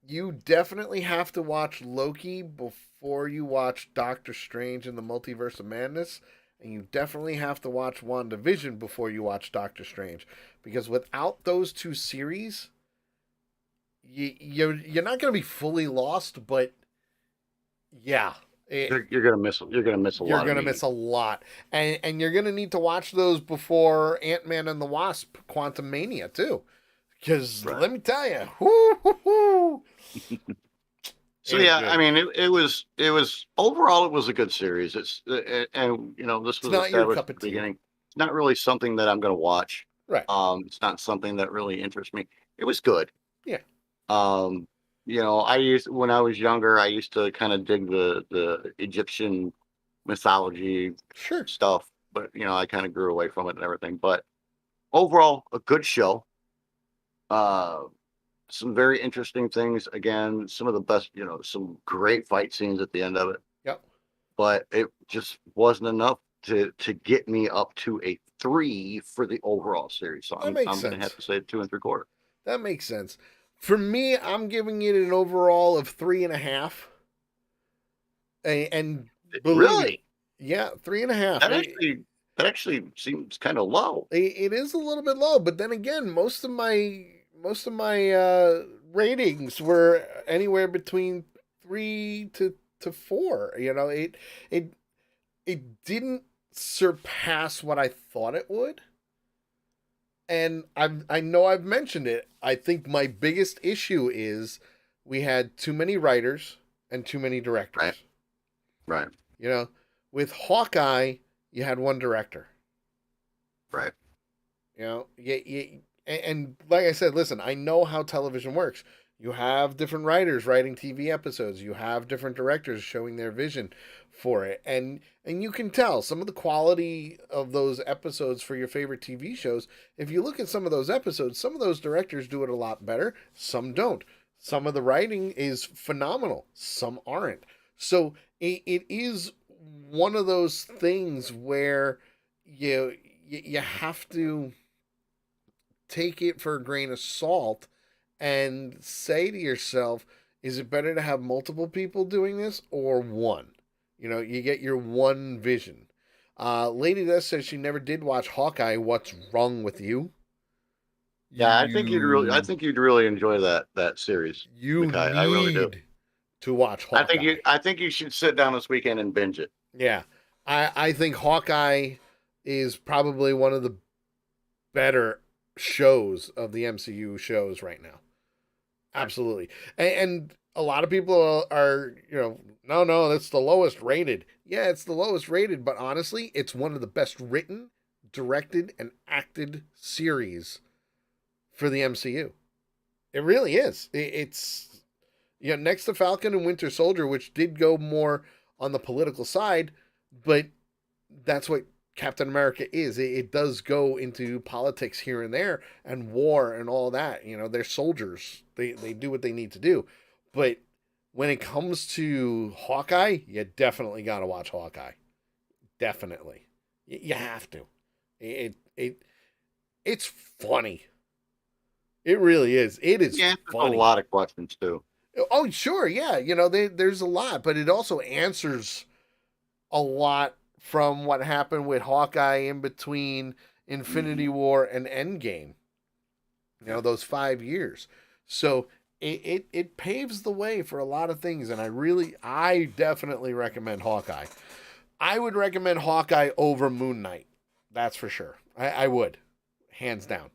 you definitely have to watch Loki before you watch Doctor Strange in the Multiverse of Madness. And you definitely have to watch WandaVision before you watch Doctor Strange. Because without those 2 series, you're not going to be fully lost, but yeah. You're gonna miss a lot. You're gonna miss a lot. And you're gonna need to watch those before Ant-Man and the Wasp Quantumania too. Because let me tell you, So yeah, I mean, it was overall, it was a good series. And you know, this was not your established cup at of the tea. beginning. It's not really something that I'm going to watch. Right. It's not something that really interests me. It was good. Yeah. You know, when I was younger, I used to kind of dig the Egyptian mythology stuff, but you know, I kind of grew away from it and everything. But overall, a good show. Some very interesting things. Again, some of the best, you know, some great fight scenes at the end of it. Yep. But it just wasn't enough to get me up to a 3 for the overall series. So I'm going to have to say 2.75. That makes sense. For me, I'm giving it an overall of 3.5. And really, yeah, 3.5. That actually seems kind of low. It is a little bit low, but then again, most of my ratings were anywhere between 3 to 4. You know, it didn't surpass what I thought it would. And I know I've mentioned it. I think my biggest issue is we had too many writers and too many directors. Right. You know, with Hawkeye, you had one director. Right. You know, and like I said, listen, I know how television works. You have different writers writing TV episodes. You have different directors showing their vision for it, and you can tell some of the quality of those episodes for your favorite TV shows. If you look at some of those episodes, some of those directors do it a lot better. Some don't. Some of the writing is phenomenal. Some aren't. So it is one of those things where you have to take it for a grain of salt and say to yourself, is it better to have multiple people doing this or one? You know, you get your one vision. Lady Death says she never did watch Hawkeye. What's wrong with you? Yeah, I think you'd really enjoy that series, You Nakai. I really do. need to watch Hawkeye. I think you should sit down this weekend and binge it. Yeah. I think Hawkeye is probably one of the better shows of the MCU shows right now. Absolutely. And a lot of people are, no, that's the lowest rated. Yeah, it's the lowest rated, but honestly, it's one of the best written, directed, and acted series for the MCU. It really is. It's, next to Falcon and Winter Soldier, which did go more on the political side, but that's what Captain America is. It does go into politics here and there and war and all that. They're soldiers. They do what they need to do. But when it comes to Hawkeye, you definitely got to watch Hawkeye. Definitely. You have to. It's funny. It really is. It is funny. A lot of questions too. Oh, sure. Yeah. There's a lot, but it also answers a lot from what happened with Hawkeye in between Infinity War and Endgame. Those 5 years. So it paves the way for a lot of things, and I definitely recommend Hawkeye. I would recommend Hawkeye over Moon Knight. That's for sure. I would, hands down.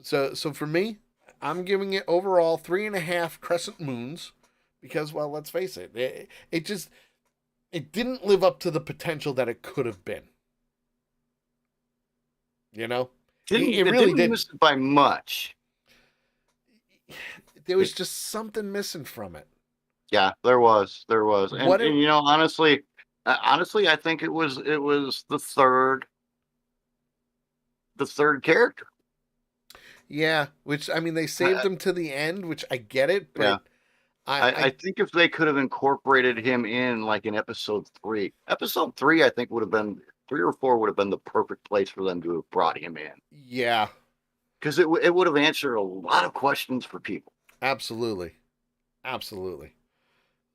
So for me, I'm giving it overall 3.5 crescent moons because, well, let's face it, it didn't live up to the potential that it could have been. It really didn't miss it by much. There was just something missing from it. Yeah, there was. And honestly, I think it was the third character. Yeah, which, they saved him to the end, which I get it, but yeah. I think if they could have incorporated him in like in episode 3, I think would have been 3 or 4 would have been the perfect place for them to have brought him in. Yeah. Because it would have answered a lot of questions for people. Absolutely.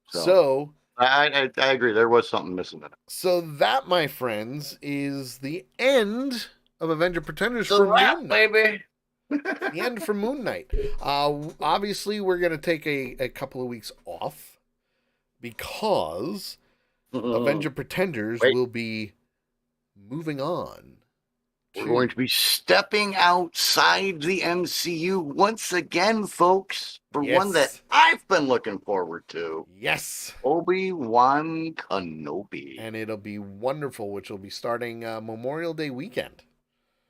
So I agree. There was something missing in it. So that, my friends, is the end of Avenger Pretenders for Moon Knight. Baby. The end for Moon Knight. Obviously, we're going to take a couple of weeks off because Avenger Pretenders will be moving on. We're going to be stepping outside the MCU once again, folks, for one that I've been looking forward to. Yes. Obi-Wan Kenobi. And it'll be wonderful, which will be starting Memorial Day weekend.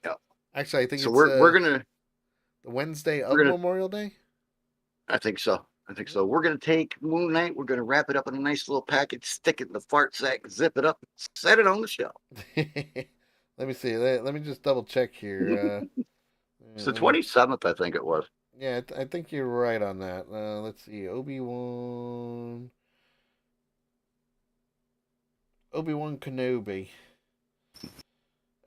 Yep. Actually, I think so we're going to... The Wednesday of Memorial Day? I think so. We're going to take Moon Knight. We're going to wrap it up in a nice little package, stick it in the fart sack, zip it up, set it on the shelf. Let me see. Let me just double check here. It's the 27th, I think it was. Yeah, I think you're right on that. Let's see. Obi-Wan Kenobi.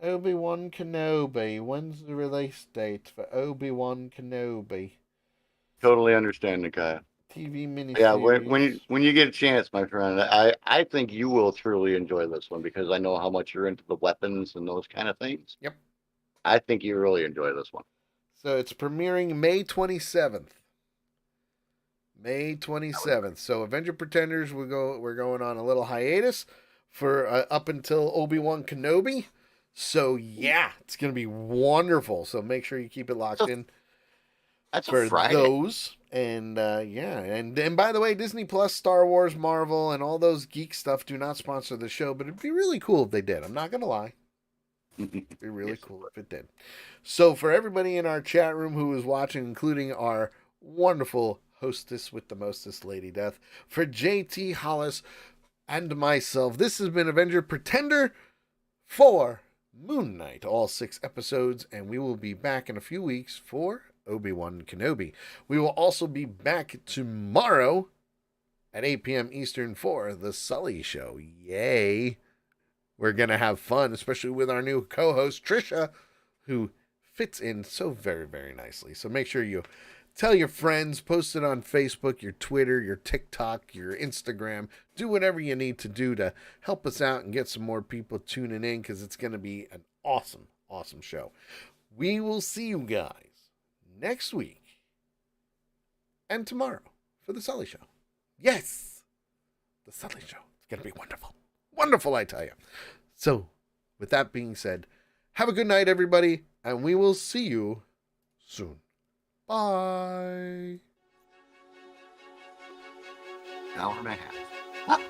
Obi-Wan Kenobi. When's the release date for Obi-Wan Kenobi? Totally understand, Nakai. TV miniseries. Yeah, when you get a chance, my friend, I think you will truly enjoy this one because I know how much you're into the weapons and those kind of things. Yep. I think you really enjoy this one. So it's premiering May 27th. May 27th. So Avenger Pretenders, we're going on a little hiatus for up until Obi-Wan Kenobi. So yeah, it's gonna be wonderful. So make sure you keep it locked in. That's for a Friday. Those. And yeah, and by the way, Disney Plus, Star Wars, Marvel, and all those geek stuff do not sponsor the show, but it'd be really cool if they did. I'm not gonna lie. It'd be really cool if it did. So for everybody in our chat room who is watching, including our wonderful hostess with the mostest, Lady Death, for JT Hollis and myself, this has been Avenger Pretender for Moon Knight, all 6 episodes, and we will be back in a few weeks for Obi-Wan Kenobi. We will also be back tomorrow at 8 p.m. Eastern for The Sully Show. Yay! We're going to have fun, especially with our new co-host, Trisha, who fits in so very, very nicely. So make sure you tell your friends, post it on Facebook, your Twitter, your TikTok, your Instagram. Do whatever you need to do to help us out and get some more people tuning in, because it's going to be an awesome, awesome show. We will see you guys next week and tomorrow for The Sully Show. Yes, The Sully Show. It's going to be wonderful. Wonderful, I tell you. So, with that being said, have a good night, everybody, and we will see you soon. Bye. Hour and a half.